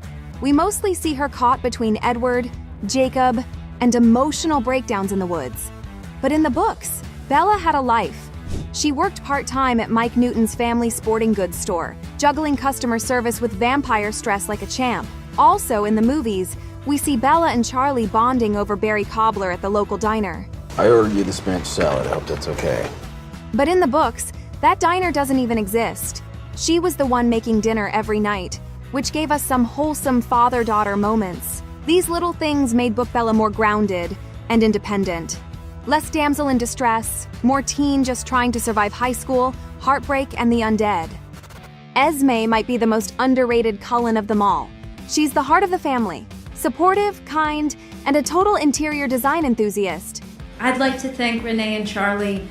We mostly see her caught between Edward, Jacob, and emotional breakdowns in the woods. But in the books, Bella had a life. She worked part-time at Mike Newton's family sporting goods store, juggling customer service with vampire stress like a champ. Also in the movies, we see Bella and Charlie bonding over berry cobbler at the local diner. I ordered you the Spanish salad. I hope that's okay. But in the books, that diner doesn't even exist. She was the one making dinner every night, which gave us some wholesome father-daughter moments. These little things made Book Bella more grounded and independent. Less damsel in distress, more teen just trying to survive high school, heartbreak, and the undead. Esme might be the most underrated Cullen of them all. She's the heart of the family, supportive, kind, and a total interior design enthusiast. I'd like to thank Renee and Charlie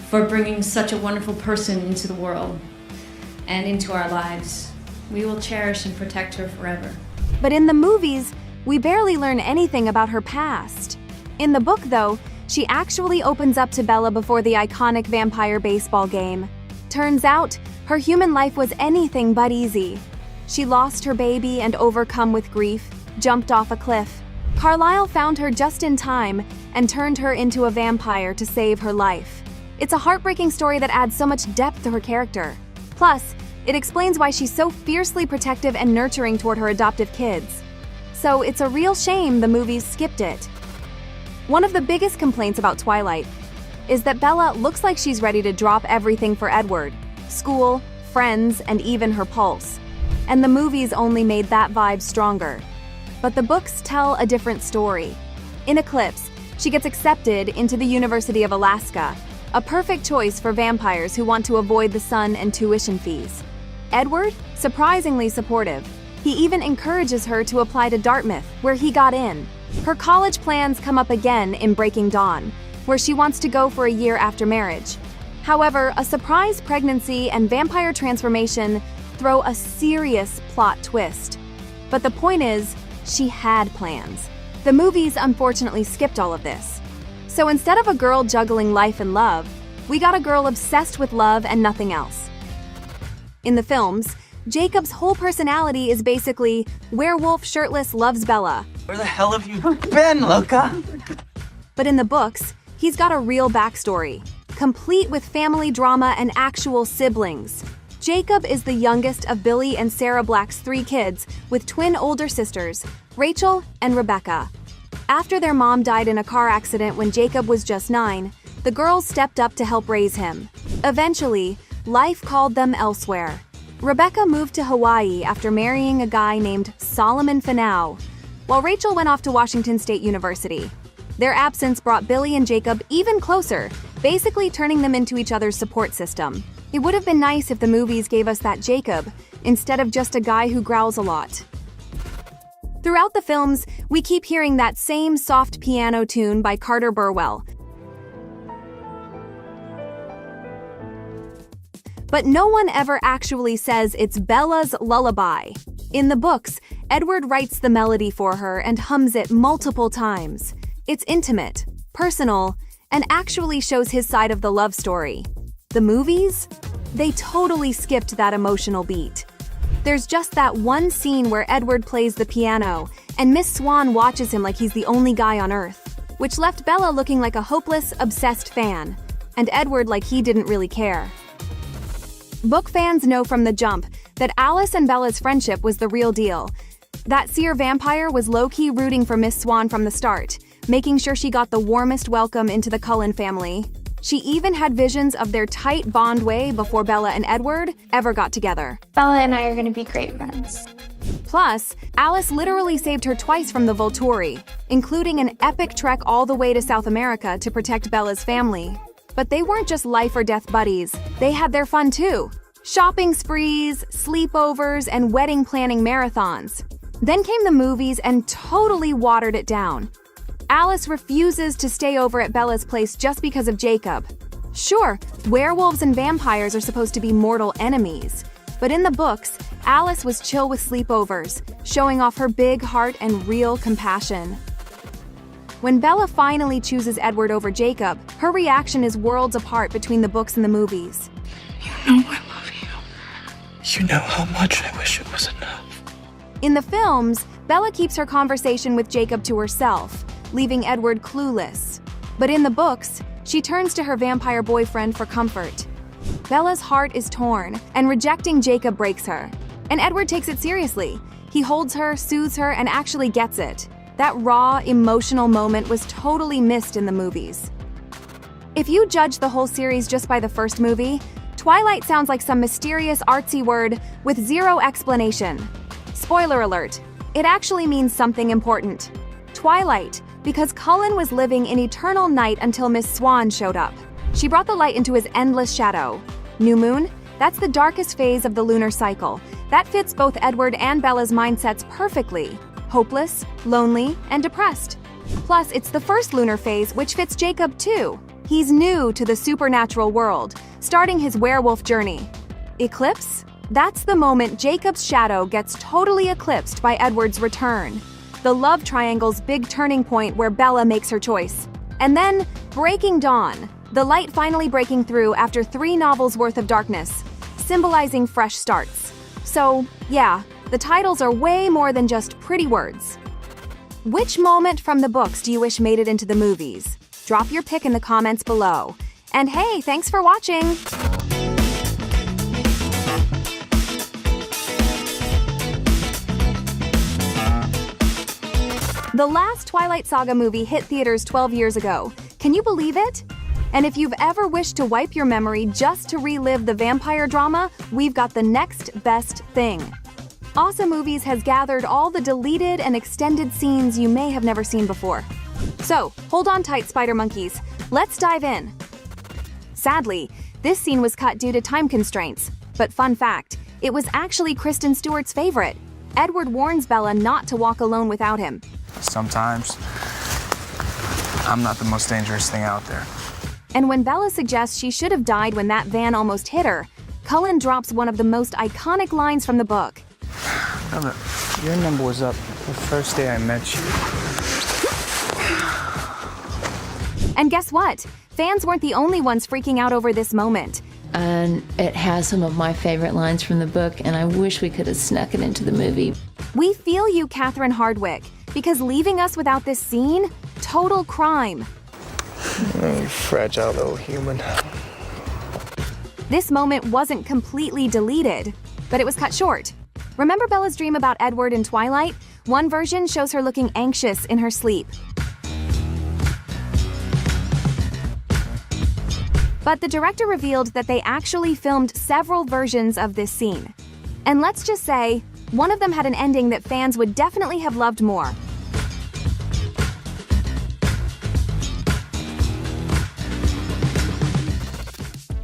for bringing such a wonderful person into the world and into our lives. We will cherish and protect her forever. But in the movies, we barely learn anything about her past. In the book, though, she actually opens up to Bella before the iconic vampire baseball game. Turns out, her human life was anything but easy. She lost her baby and, overcome with grief, jumped off a cliff. Carlisle found her just in time and turned her into a vampire to save her life. It's a heartbreaking story that adds so much depth to her character. Plus, it explains why she's so fiercely protective and nurturing toward her adoptive kids. So it's a real shame the movies skipped it. One of the biggest complaints about Twilight is that Bella looks like she's ready to drop everything for Edward: school, friends, and even her pulse. And the movies only made that vibe stronger. But the books tell a different story. In Eclipse, she gets accepted into the University of Alaska, a perfect choice for vampires who want to avoid the sun and tuition fees. Edward, surprisingly supportive. He even encourages her to apply to Dartmouth, where he got in. Her college plans come up again in Breaking Dawn, where she wants to go for a year after marriage. However, a surprise pregnancy and vampire transformation throw a serious plot twist. But the point is, she had plans. The movies unfortunately skipped all of this. So instead of a girl juggling life and love, we got a girl obsessed with love and nothing else. In the films, Jacob's whole personality is basically werewolf shirtless loves Bella. Where the hell have you been, Luca? But in the books, he's got a real backstory, complete with family drama and actual siblings. Jacob is the youngest of Billy and Sarah Black's 3 kids, with twin older sisters, Rachel and Rebecca. After their mom died in a car accident when Jacob was just 9, the girls stepped up to help raise him. Eventually, life called them elsewhere. Rebecca moved to Hawaii after marrying a guy named Solomon Finau, while Rachel went off to Washington State University. Their absence brought Billy and Jacob even closer, basically turning them into each other's support system. It would have been nice if the movies gave us that Jacob, instead of just a guy who growls a lot. Throughout the films, we keep hearing that same soft piano tune by Carter Burwell. But no one ever actually says it's Bella's lullaby. In the books, Edward writes the melody for her and hums it multiple times. It's intimate, personal, and actually shows his side of the love story. The movies? They totally skipped that emotional beat. There's just that one scene where Edward plays the piano, and Miss Swan watches him like he's the only guy on Earth, which left Bella looking like a hopeless, obsessed fan, and Edward like he didn't really care. Book fans know from the jump that Alice and Bella's friendship was the real deal. That seer vampire was low-key rooting for Miss Swan from the start, making sure she got the warmest welcome into the Cullen family. She even had visions of their tight bond way before Bella and Edward ever got together. Bella and I are gonna be great friends. Plus, Alice literally saved her twice from the Volturi, including an epic trek all the way to South America to protect Bella's family. But they weren't just life or death buddies, they had their fun too. Shopping sprees, sleepovers, and wedding planning marathons. Then came the movies and totally watered it down. Alice refuses to stay over at Bella's place just because of Jacob. Sure, werewolves and vampires are supposed to be mortal enemies, but in the books, Alice was chill with sleepovers, showing off her big heart and real compassion. When Bella finally chooses Edward over Jacob, her reaction is worlds apart between the books and the movies. You know I love you. You know how much I wish it was enough. In the films, Bella keeps her conversation with Jacob to herself, leaving Edward clueless. But in the books, she turns to her vampire boyfriend for comfort. Bella's heart is torn, and rejecting Jacob breaks her. And Edward takes it seriously. He holds her, soothes her, and actually gets it. That raw, emotional moment was totally missed in the movies. If you judge the whole series just by the first movie, Twilight sounds like some mysterious artsy word with zero explanation. Spoiler alert, it actually means something important. Twilight, because Cullen was living in eternal night until Miss Swan showed up. She brought the light into his endless shadow. New moon? That's the darkest phase of the lunar cycle. That fits both Edward and Bella's mindsets perfectly. Hopeless, lonely, and depressed. Plus, it's the first lunar phase, which fits Jacob too. He's new to the supernatural world, starting his werewolf journey. Eclipse? That's the moment Jacob's shadow gets totally eclipsed by Edward's return. The love triangle's big turning point where Bella makes her choice. And then, Breaking Dawn, the light finally breaking through after 3 novels worth of darkness, symbolizing fresh starts. So, yeah, the titles are way more than just pretty words. Which moment from the books do you wish made it into the movies? Drop your pick in the comments below. And hey, thanks for watching! The last Twilight Saga movie hit theaters 12 years ago. Can you believe it? And if you've ever wished to wipe your memory just to relive the vampire drama, we've got the next best thing. OSSA Movies has gathered all the deleted and extended scenes you may have never seen before. So, hold on tight, spider monkeys. Let's dive in. Sadly, this scene was cut due to time constraints. But fun fact, it was actually Kristen Stewart's favorite. Edward warns Bella not to walk alone without him. Sometimes, I'm not the most dangerous thing out there. And when Bella suggests she should have died when that van almost hit her, Cullen drops one of the most iconic lines from the book. Bella, your number was up the first day I met you. And guess what? Fans weren't the only ones freaking out over this moment. And it has some of my favorite lines from the book, and I wish we could have snuck it into the movie. We feel you, Catherine Hardwicke, because leaving us without this scene? Total crime. Oh, fragile little human. This moment wasn't completely deleted, but it was cut short. Remember Bella's dream about Edward in Twilight? One version shows her looking anxious in her sleep. But the director revealed that they actually filmed several versions of this scene. And let's just say, one of them had an ending that fans would definitely have loved more.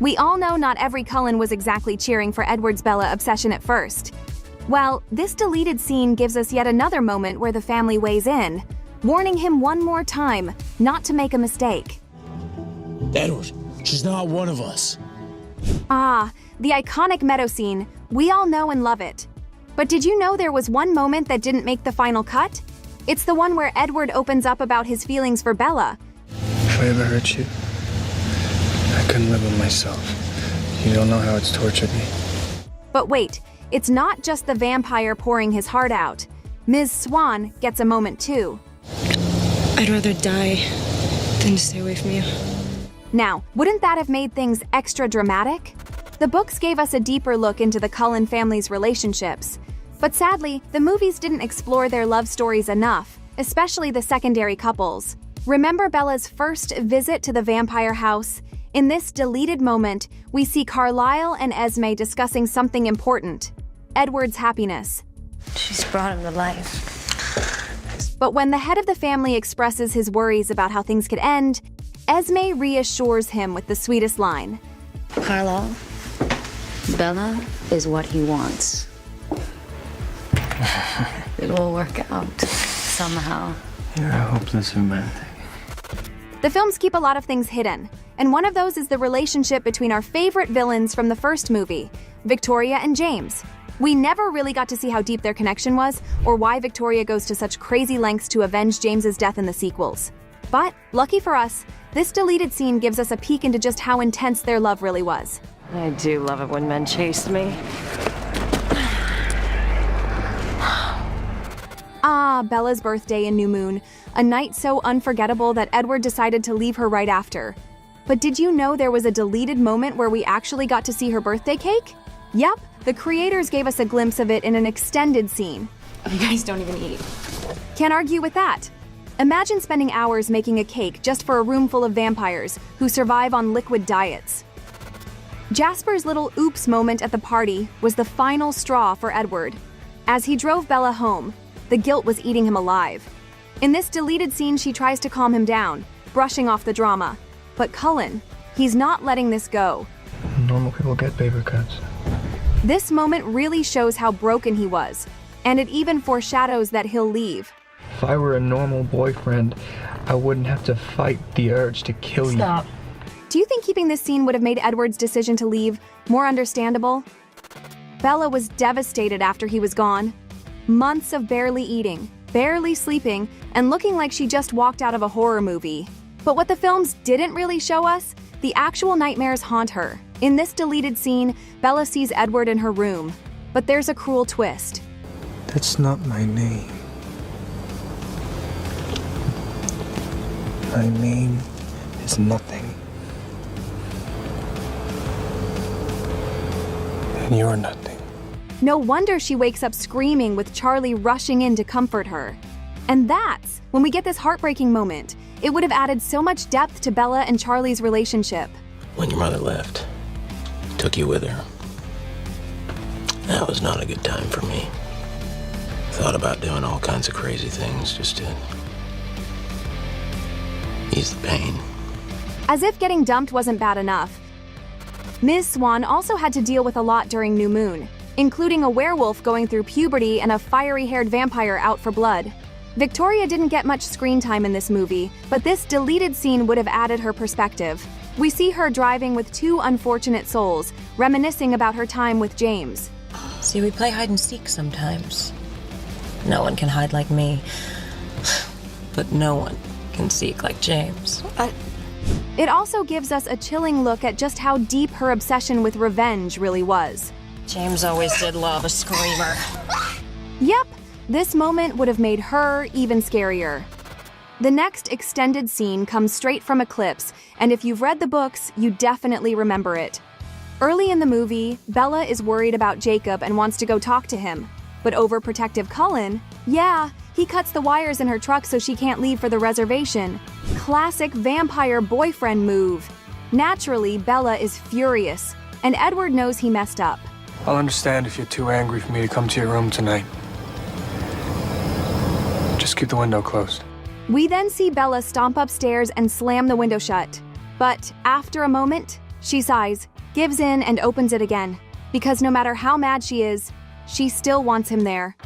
We all know not every Cullen was exactly cheering for Edward's Bella obsession at first. Well, this deleted scene gives us yet another moment where the family weighs in, warning him one more time not to make a mistake. Edward, she's not one of us. Ah, the iconic meadow scene. We all know and love it. But did you know there was one moment that didn't make the final cut? It's the one where Edward opens up about his feelings for Bella. If I ever hurt you, I couldn't live with myself. You don't know how it's tortured me. But wait, it's not just the vampire pouring his heart out. Ms. Swan gets a moment too. I'd rather die than to stay away from you. Now, wouldn't that have made things extra dramatic? The books gave us a deeper look into the Cullen family's relationships. But sadly, the movies didn't explore their love stories enough, especially the secondary couples. Remember Bella's first visit to the vampire house? In this deleted moment, we see Carlisle and Esme discussing something important: Edward's happiness. She's brought him to life. But when the head of the family expresses his worries about how things could end, Esme reassures him with the sweetest line. Carlisle, Bella is what he wants. It will work out somehow. You're a hopeless romantic. The films keep a lot of things hidden, and one of those is the relationship between our favorite villains from the first movie, Victoria and James. We never really got to see how deep their connection was, or why Victoria goes to such crazy lengths to avenge James's death in the sequels. But, lucky for us, this deleted scene gives us a peek into just how intense their love really was. I do love it when men chase me. Ah, Bella's birthday in New Moon, a night so unforgettable that Edward decided to leave her right after. But did you know there was a deleted moment where we actually got to see her birthday cake? Yep, the creators gave us a glimpse of it in an extended scene. You guys don't even eat. Can't argue with that. Imagine spending hours making a cake just for a room full of vampires who survive on liquid diets. Jasper's little oops moment at the party was the final straw for Edward. As he drove Bella home, the guilt was eating him alive. In this deleted scene, she tries to calm him down, brushing off the drama. But Cullen, he's not letting this go. Normal people get paper cuts. This moment really shows how broken he was, and it even foreshadows that he'll leave. If I were a normal boyfriend, I wouldn't have to fight the urge to kill you. Stop. Do you think keeping this scene would have made Edward's decision to leave more understandable? Bella was devastated after he was gone. Months of barely eating, barely sleeping, and looking like she just walked out of a horror movie. But what the films didn't really show us, the actual nightmares haunt her. In this deleted scene, Bella sees Edward in her room. But there's a cruel twist. That's not my name. I mean is nothing. And you're nothing. No wonder she wakes up screaming with Charlie rushing in to comfort her. And that's when we get this heartbreaking moment. It would have added so much depth to Bella and Charlie's relationship. When your mother left, took you with her. That was not a good time for me. Thought about doing all kinds of crazy things just to ease the pain. As if getting dumped wasn't bad enough, Ms. Swan also had to deal with a lot during New Moon, including a werewolf going through puberty and a fiery-haired vampire out for blood. Victoria didn't get much screen time in this movie, but this deleted scene would have added her perspective. We see her driving with two unfortunate souls, reminiscing about her time with James. See, we play hide and seek sometimes. No one can hide like me, but no one can seek like James. It also gives us a chilling look at just how deep her obsession with revenge really was. James always did love a screamer. Yep, this moment would have made her even scarier. The next extended scene comes straight from Eclipse, and if you've read the books, you definitely remember it. Early in the movie, Bella is worried about Jacob and wants to go talk to him. But overprotective Cullen, he cuts the wires in her truck so she can't leave for the reservation. Classic vampire boyfriend move. Naturally, Bella is furious, and Edward knows he messed up. I'll understand if you're too angry for me to come to your room tonight. Just keep the window closed. We then see Bella stomp upstairs and slam the window shut. But after a moment, she sighs, gives in, and opens it again. Because no matter how mad she is, she still wants him there.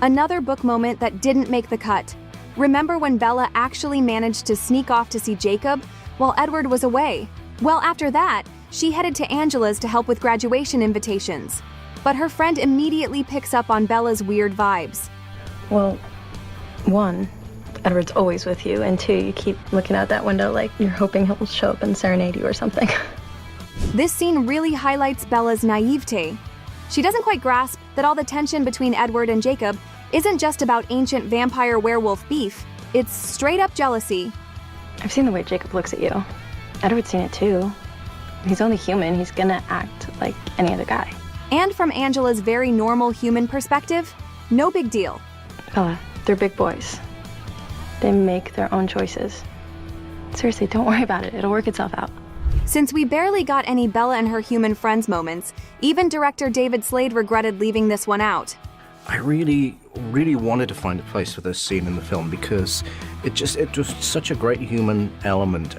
Another book moment that didn't make the cut. Remember when Bella actually managed to sneak off to see Jacob while Edward was away? Well, after that, she headed to Angela's to help with graduation invitations. But her friend immediately picks up on Bella's weird vibes. Well, one, Edward's always with you, and two, you keep looking out that window like you're hoping he'll show up and serenade you or something. This scene really highlights Bella's naivete. She doesn't quite grasp that all the tension between Edward and Jacob isn't just about ancient vampire-werewolf beef. It's straight-up jealousy. I've seen the way Jacob looks at you. Edward's seen it too. He's only human. He's gonna act like any other guy. And from Angela's very normal human perspective, no big deal. Bella, they're big boys. They make their own choices. Seriously, don't worry about it. It'll work itself out. Since we barely got any Bella and her human friends moments, even director David Slade regretted leaving this one out. I really wanted to find a place for this scene in the film because it was such a great human element.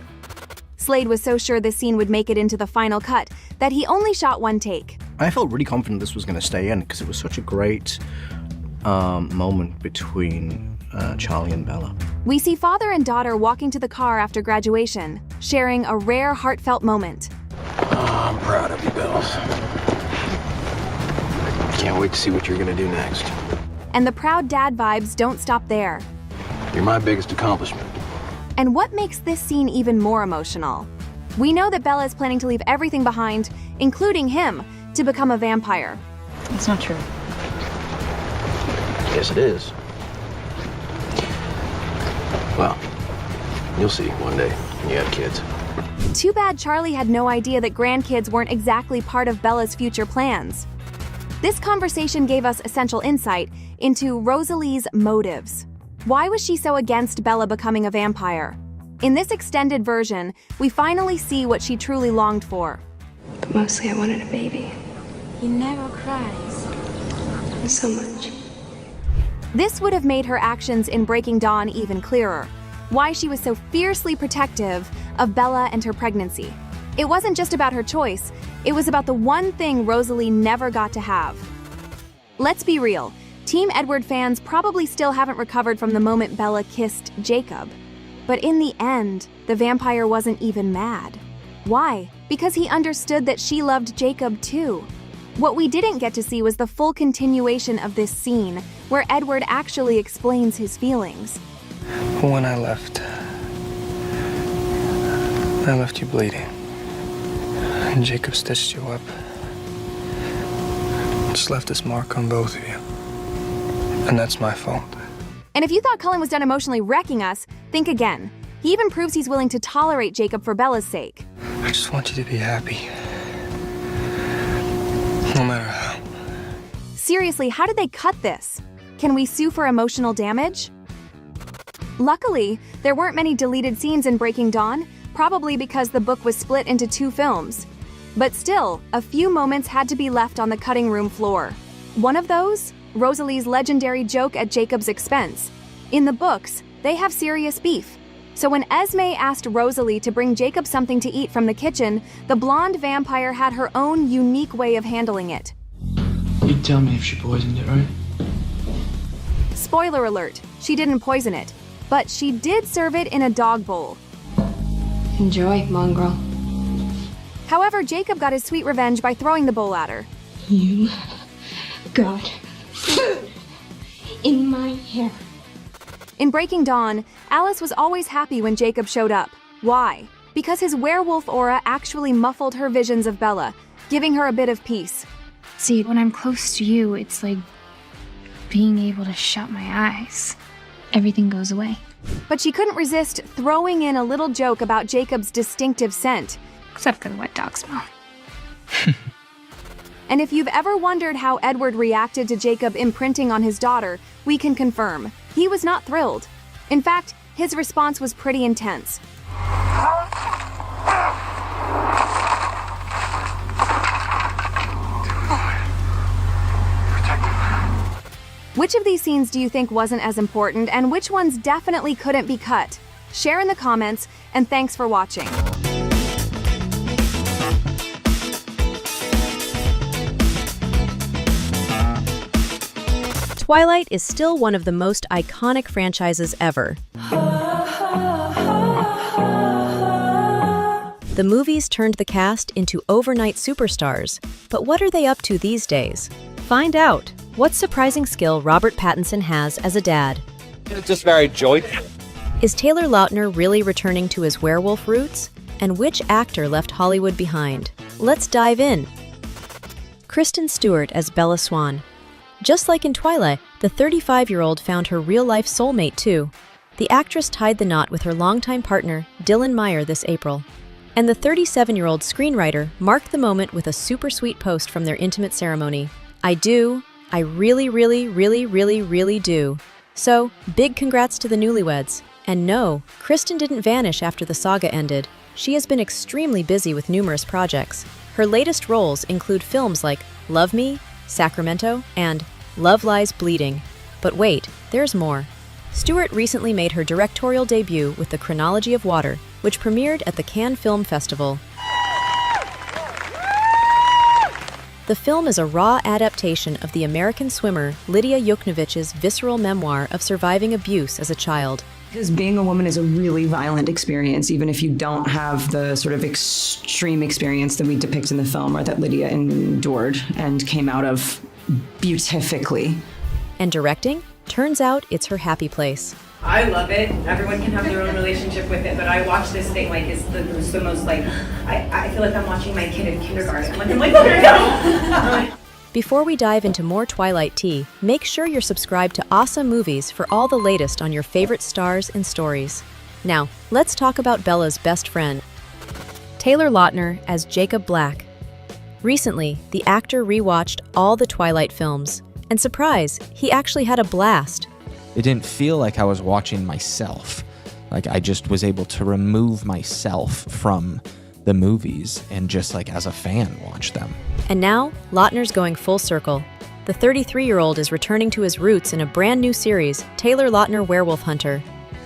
Slade was so sure this scene would make it into the final cut that he only shot one take. I felt really confident this was going to stay in because it was such a great moment between Charlie and Bella. We see father and daughter walking to the car after graduation, sharing a rare, heartfelt moment. Oh, I'm proud of you, Bells. Can't wait to see what you're gonna do next. And the proud dad vibes don't stop there. You're my biggest accomplishment. And what makes this scene even more emotional? We know that Bella is planning to leave everything behind, including him, to become a vampire. That's not true. Yes, it is. Well, you'll see one day when you have kids. Too bad Charlie had no idea that grandkids weren't exactly part of Bella's future plans. This conversation gave us essential insight into Rosalie's motives. Why was she so against Bella becoming a vampire? In this extended version, we finally see what she truly longed for. But mostly I wanted a baby. He never cries. So much. This would have made her actions in Breaking Dawn even clearer. Why she was so fiercely protective of Bella and her pregnancy. It wasn't just about her choice, it was about the one thing Rosalie never got to have. Let's be real, Team Edward fans probably still haven't recovered from the moment Bella kissed Jacob. But in the end, the vampire wasn't even mad. Why? Because he understood that she loved Jacob too. What we didn't get to see was the full continuation of this scene, where Edward actually explains his feelings. When I left you bleeding. And Jacob stitched you up. Just left this mark on both of you. And that's my fault. And if you thought Cullen was done emotionally wrecking us, think again. He even proves he's willing to tolerate Jacob for Bella's sake. I just want you to be happy. No matter how. Seriously, how did they cut this? Can we sue for emotional damage? Luckily, there weren't many deleted scenes in Breaking Dawn, probably because the book was split into 2 films. But still, a few moments had to be left on the cutting room floor. One of those? Rosalie's legendary joke at Jacob's expense. In the books, they have serious beef. So when Esme asked Rosalie to bring Jacob something to eat from the kitchen, the blonde vampire had her own unique way of handling it. You'd tell me if she poisoned it, right? Spoiler alert, she didn't poison it, but she did serve it in a dog bowl. Enjoy, mongrel. However, Jacob got his sweet revenge by throwing the bowl at her. You got food in my hair. In Breaking Dawn, Alice was always happy when Jacob showed up. Why? Because his werewolf aura actually muffled her visions of Bella, giving her a bit of peace. See, when I'm close to you, it's like being able to shut my eyes. Everything goes away. But she couldn't resist throwing in a little joke about Jacob's distinctive scent. Except for the wet dog smell. And if you've ever wondered how Edward reacted to Jacob imprinting on his daughter, we can confirm. He was not thrilled. In fact, his response was pretty intense. Which of these scenes do you think wasn't as important, and which ones definitely couldn't be cut? Share in the comments, and thanks for watching. Twilight is still one of the most iconic franchises ever. The movies turned the cast into overnight superstars, but what are they up to these days? Find out. What surprising skill Robert Pattinson has as a dad? It's just very joyful. Is Taylor Lautner really returning to his werewolf roots? And which actor left Hollywood behind? Let's dive in. Kristen Stewart as Bella Swan. Just like in Twilight, the 35-year-old found her real-life soulmate too. The actress tied the knot with her longtime partner, Dylan Meyer, this April. And the 37-year-old screenwriter marked the moment with a super sweet post from their intimate ceremony. I do. I really, really, really, really, really do. So, big congrats to the newlyweds. And no, Kristen didn't vanish after the saga ended. She has been extremely busy with numerous projects. Her latest roles include films like Love Me, Sacramento, and Love Lies Bleeding. But wait, there's more. Stewart recently made her directorial debut with The Chronology of Water, which premiered at the Cannes Film Festival. The film is a raw adaptation of the American swimmer Lydia Yuknovich's visceral memoir of surviving abuse as a child. Because being a woman is a really violent experience, even if you don't have the sort of extreme experience that we depict in the film or that Lydia endured and came out of beautifically. And directing? Turns out it's her happy place. I love it. Everyone can have their own relationship with it, but I watch this thing like it's the most like, I feel like I'm watching my kid in kindergarten. I'm like, let her go! Before we dive into more Twilight tea, make sure you're subscribed to OSSA Movies for all the latest on your favorite stars and stories. Now, let's talk about Bella's best friend, Taylor Lautner as Jacob Black. Recently, the actor rewatched all the Twilight films, and surprise, he actually had a blast. It didn't feel like I was watching myself. Like I just was able to remove myself from the movies and just like as a fan watch them. And now, Lautner's going full circle. The 33-year-old is returning to his roots in a brand new series, Taylor Lautner Werewolf Hunter.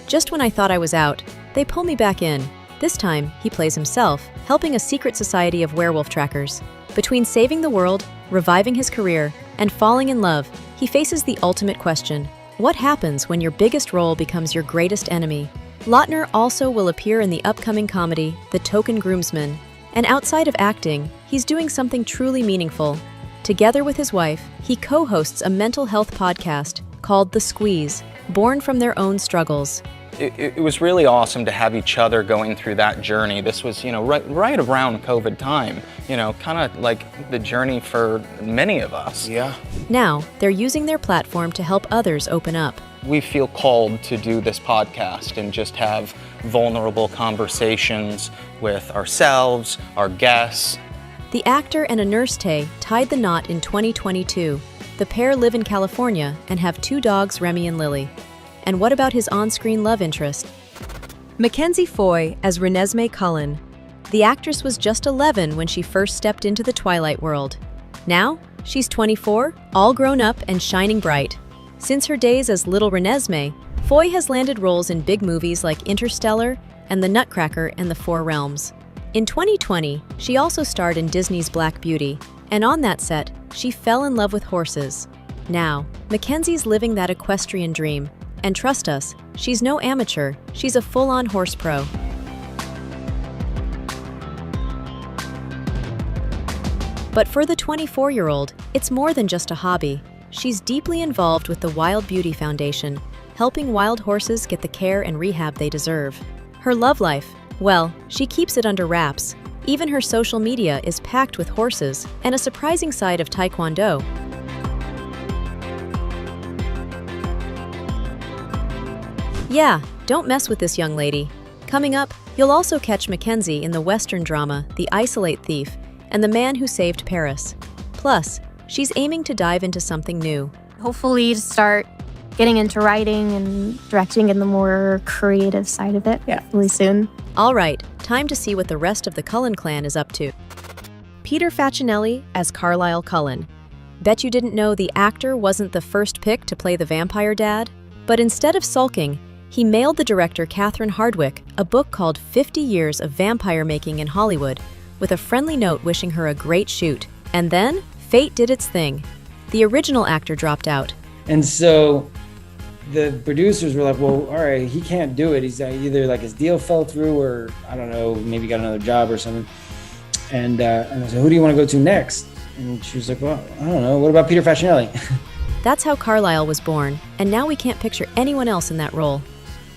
Just when I thought I was out, they pull me back in. This time, he plays himself, helping a secret society of werewolf trackers. Between saving the world, reviving his career, and falling in love, he faces the ultimate question. What happens when your biggest role becomes your greatest enemy? Lautner also will appear in the upcoming comedy, The Token Groomsman. And outside of acting, he's doing something truly meaningful. Together with his wife, he co-hosts a mental health podcast called The Squeeze, born from their own struggles. It was really awesome to have each other going through that journey. This was, right around COVID time, kind of like the journey for many of us. Yeah. Now, they're using their platform to help others open up. we feel called to do this podcast and just have vulnerable conversations with ourselves, our guests. The actor and a nurse Tay tied the knot in 2022. The pair live in California and have 2 dogs, Remy and Lily. And what about his on-screen love interest? Mackenzie Foy as Renesmee Cullen. The actress was just 11 when she first stepped into the Twilight world. Now, she's 24, all grown up and shining bright. Since her days as Little Renesmee, Foy has landed roles in big movies like Interstellar and The Nutcracker and the Four Realms. In 2020, she also starred in Disney's Black Beauty, and on that set, she fell in love with horses. Now, Mackenzie's living that equestrian dream, and trust us, she's no amateur, she's a full-on horse pro. But for the 24-year-old, it's more than just a hobby. She's deeply involved with the Wild Beauty Foundation, helping wild horses get the care and rehab they deserve. Her love life, well, she keeps it under wraps. Even her social media is packed with horses and a surprising side of Taekwondo. Yeah, don't mess with this young lady. Coming up, you'll also catch Mackenzie in the Western drama The Isolate Thief and The Man Who Saved Paris. Plus, she's aiming to dive into something new. Hopefully to start getting into writing and directing and the more creative side of it really soon. All right, time to see what the rest of the Cullen clan is up to. Peter Facinelli as Carlisle Cullen. Bet you didn't know the actor wasn't the first pick to play the vampire dad? But instead of sulking, he mailed the director Catherine Hardwicke a book called 50 Years of Vampire Making in Hollywood, with a friendly note wishing her a great shoot. And then, fate did its thing. The original actor dropped out. And so the producers were like, well, all right, he can't do it. He's either like his deal fell through or, I don't know, maybe got another job or something. And I said, who do you want to go to next? And she was like, well, I don't know. What about Peter Facinelli? That's how Carlisle was born, and now we can't picture anyone else in that role.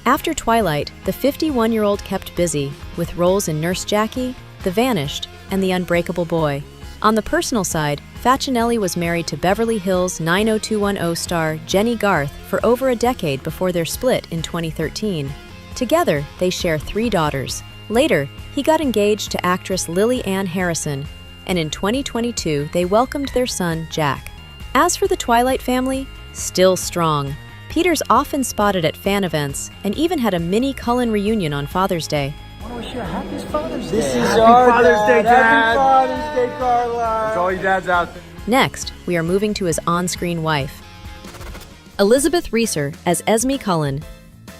After Twilight, the 51-year-old kept busy with roles in Nurse Jackie, The Vanished, and The Unbreakable Boy. On the personal side, Facinelli was married to Beverly Hills 90210 star Jenny Garth for over a decade before their split in 2013. Together, they share 3 daughters. Later, he got engaged to actress Lily Ann Harrison, and in 2022, they welcomed their son, Jack. As for the Twilight family, still strong. Peter's often spotted at fan events and even had a mini Cullen reunion on Father's Day. I want to wish you a happy Father's Day. This is Happy our Father's Day, Dad. Happy Father's Day, Carlisle. It's all you dads out there. Next, we are moving to his on-screen wife. Elizabeth Reeser as Esme Cullen.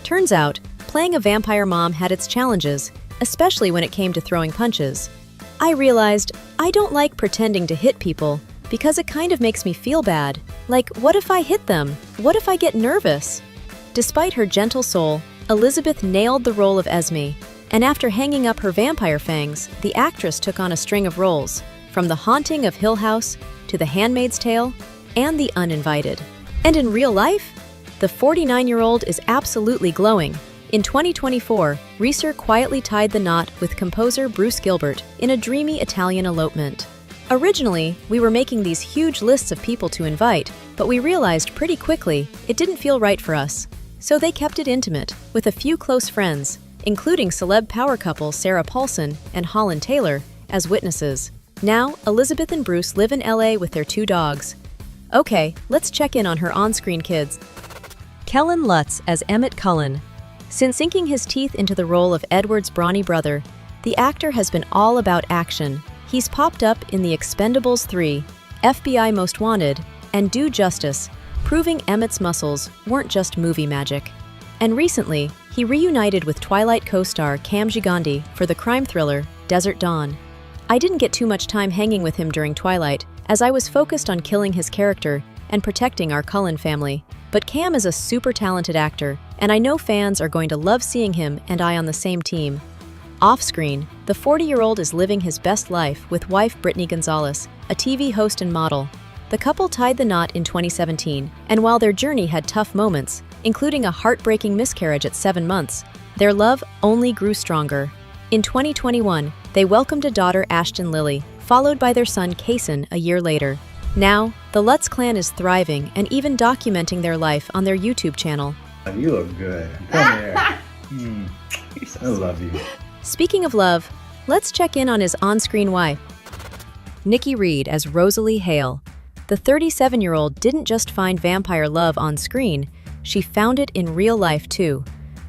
Turns out, playing a vampire mom had its challenges, especially when it came to throwing punches. I realized I don't like pretending to hit people because it kind of makes me feel bad. Like, what if I hit them? What if I get nervous? Despite her gentle soul, Elizabeth nailed the role of Esme, and after hanging up her vampire fangs, the actress took on a string of roles, from The Haunting of Hill House to The Handmaid's Tale and The Uninvited. And in real life, the 49-year-old is absolutely glowing. In 2024, Reeser quietly tied the knot with composer Bruce Gilbert in a dreamy Italian elopement. Originally, we were making these huge lists of people to invite, but we realized pretty quickly it didn't feel right for us. So they kept it intimate, with a few close friends, including celeb power couple Sarah Paulson and Holland Taylor, as witnesses. Now, Elizabeth and Bruce live in LA with their 2 dogs. Okay, let's check in on her on-screen kids. Kellen Lutz as Emmett Cullen. Since sinking his teeth into the role of Edward's brawny brother, the actor has been all about action. He's popped up in The Expendables 3, FBI Most Wanted, and Do Justice, proving Emmett's muscles weren't just movie magic. And recently, he reunited with Twilight co-star Cam Giganti for the crime thriller Desert Dawn. I didn't get too much time hanging with him during Twilight, as I was focused on killing his character and protecting our Cullen family. But Cam is a super talented actor, and I know fans are going to love seeing him and I on the same team. Off-screen, the 40-year-old is living his best life with wife Brittany Gonzalez, a TV host and model. The couple tied the knot in 2017, and while their journey had tough moments, including a heartbreaking miscarriage at 7 months, their love only grew stronger. In 2021, they welcomed a daughter, Ashton Lily, followed by their son, Kason, a year later. Now, the Lutz clan is thriving and even documenting their life on their YouTube channel. You look good. Come here. I love you. Speaking of love, let's check in on his on-screen wife. Nikki Reed as Rosalie Hale. The 37-year-old didn't just find vampire love on screen, she found it in real life too.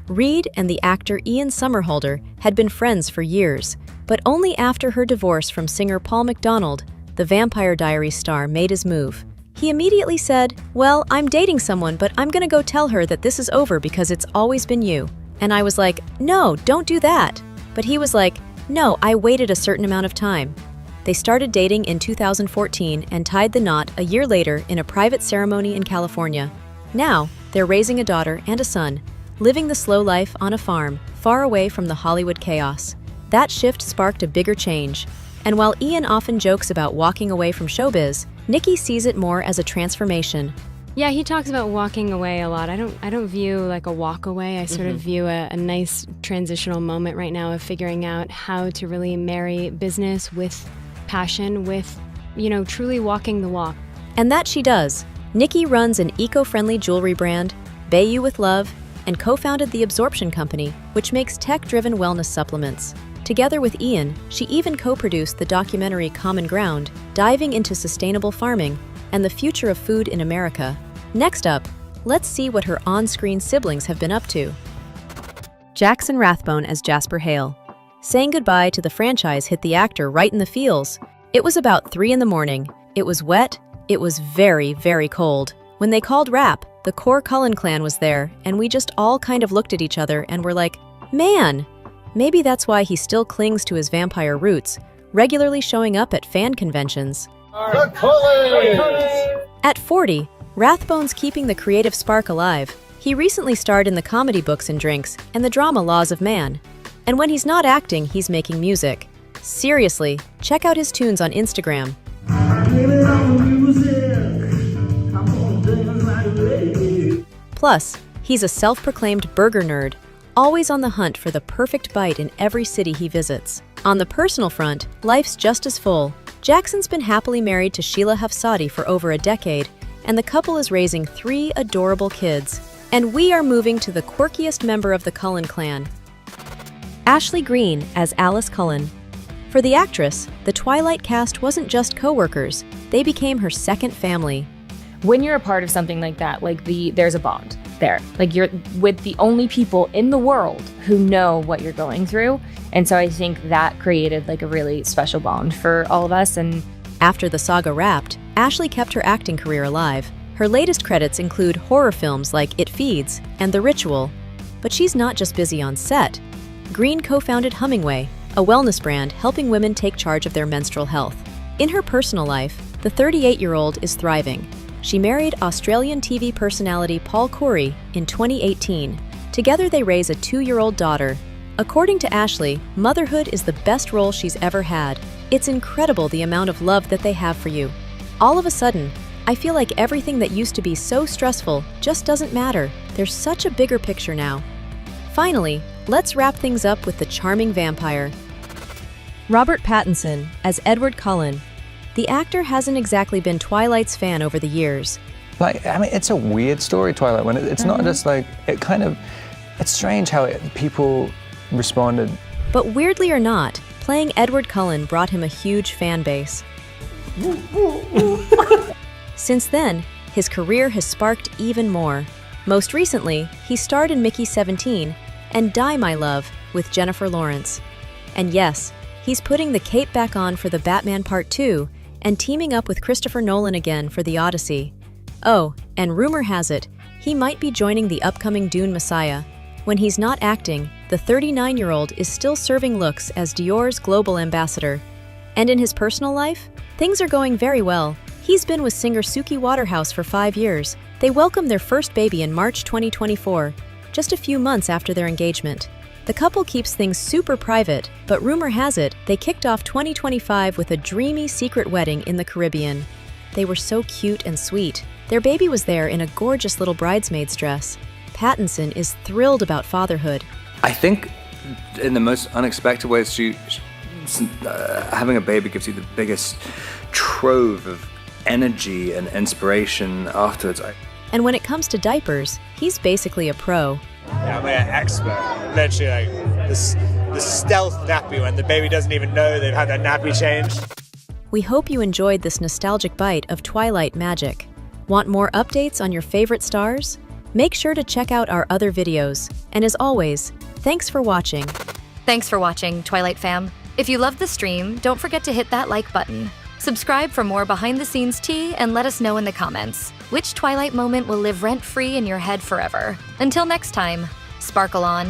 Reed and the actor Ian Somerhalder had been friends for years, but only after her divorce from singer Paul McDonald, the Vampire Diaries star, made his move. He immediately said, "Well, I'm dating someone, but I'm gonna go tell her that this is over because it's always been you." And I was like, "No, don't do that." But he was like, "No, I waited a certain amount of time." They started dating in 2014 and tied the knot a year later in a private ceremony in California. Now, they're raising a daughter and a son, living the slow life on a farm, far away from the Hollywood chaos. That shift sparked a bigger change. And while Ian often jokes about walking away from showbiz, Nikki sees it more as a transformation. Yeah, he talks about walking away a lot. I don't view like a walk away. I sort of view a nice transitional moment right now of figuring out how to really marry business with passion, with, truly walking the walk. And that she does. Nikki runs an eco-friendly jewelry brand, Bay You With Love, and co-founded the Absorption Company, which makes tech-driven wellness supplements. Together with Ian, she even co-produced the documentary Common Ground, diving into sustainable farming and the future of food in America. Next up, let's see what her on-screen siblings have been up to. Jackson Rathbone as Jasper Hale. Saying goodbye to the franchise hit the actor right in the feels. It was about 3 a.m. It was wet. It was very, very cold. When they called rap, the core Cullen clan was there, and we just all kind of looked at each other and were like, man! Maybe that's why he still clings to his vampire roots, regularly showing up at fan conventions. At 40, Rathbone's keeping the creative spark alive. He recently starred in the comedy Books and Drinks and the drama Laws of Man. And when he's not acting, he's making music. Seriously, check out his tunes on Instagram. Plus, he's a self-proclaimed burger nerd, always on the hunt for the perfect bite in every city he visits. On the personal front, life's just as full. Jackson's been happily married to Sheila Hafsadi for over a decade, and the couple is raising 3 adorable kids. And we are moving to the quirkiest member of the Cullen clan. Ashley Greene as Alice Cullen. For the actress, the Twilight cast wasn't just co-workers, they became her second family. When you're a part of something like that, there's a bond there. You're with the only people in the world who know what you're going through. And so I think that created a really special bond for all of us. And after the saga wrapped, Ashley kept her acting career alive. Her latest credits include horror films like It Feeds and The Ritual. But she's not just busy on set. Greene co-founded Hummingway, a wellness brand helping women take charge of their menstrual health. In her personal life, the 38-year-old is thriving. She married Australian TV personality Paul Corey in 2018. Together they raise a 2-year-old daughter. According to Ashley, motherhood is the best role she's ever had. It's incredible the amount of love that they have for you. All of a sudden, I feel like everything that used to be so stressful just doesn't matter. There's such a bigger picture now. Finally, let's wrap things up with the charming vampire. Robert Pattinson as Edward Cullen. The actor hasn't exactly been Twilight's fan over the years. It's a weird story, Twilight, when it's not just it's strange how people responded. But weirdly or not, playing Edward Cullen brought him a huge fan base. Since then, his career has sparked even more. Most recently, he starred in Mickey 17 and Die My Love with Jennifer Lawrence. And yes, he's putting the cape back on for the Batman Part 2 and teaming up with Christopher Nolan again for The Odyssey. Oh, and rumor has it, he might be joining the upcoming Dune Messiah. When he's not acting, the 39-year-old is still serving looks as Dior's global ambassador. And in his personal life, things are going very well. He's been with singer Suki Waterhouse for 5 years. They welcomed their first baby in March 2024, just a few months after their engagement. The couple keeps things super private, but rumor has it they kicked off 2025 with a dreamy secret wedding in the Caribbean. They were so cute and sweet. Their baby was there in a gorgeous little bridesmaid's dress. Pattinson is thrilled about fatherhood. I think in the most unexpected ways, having a baby gives you the biggest trove of energy and inspiration afterwards. And when it comes to diapers, he's basically a pro. Yeah, I'm an expert. Literally, like, the stealth nappy when the baby doesn't even know they've had their nappy changed. We hope you enjoyed this nostalgic bite of Twilight magic. Want more updates on your favorite stars? Make sure to check out our other videos. And as always, thanks for watching. Thanks for watching, Twilight fam. If you loved the stream, don't forget to hit that like button. Subscribe for more behind-the-scenes tea and let us know in the comments which Twilight moment will live rent-free in your head forever. Until next time, sparkle on.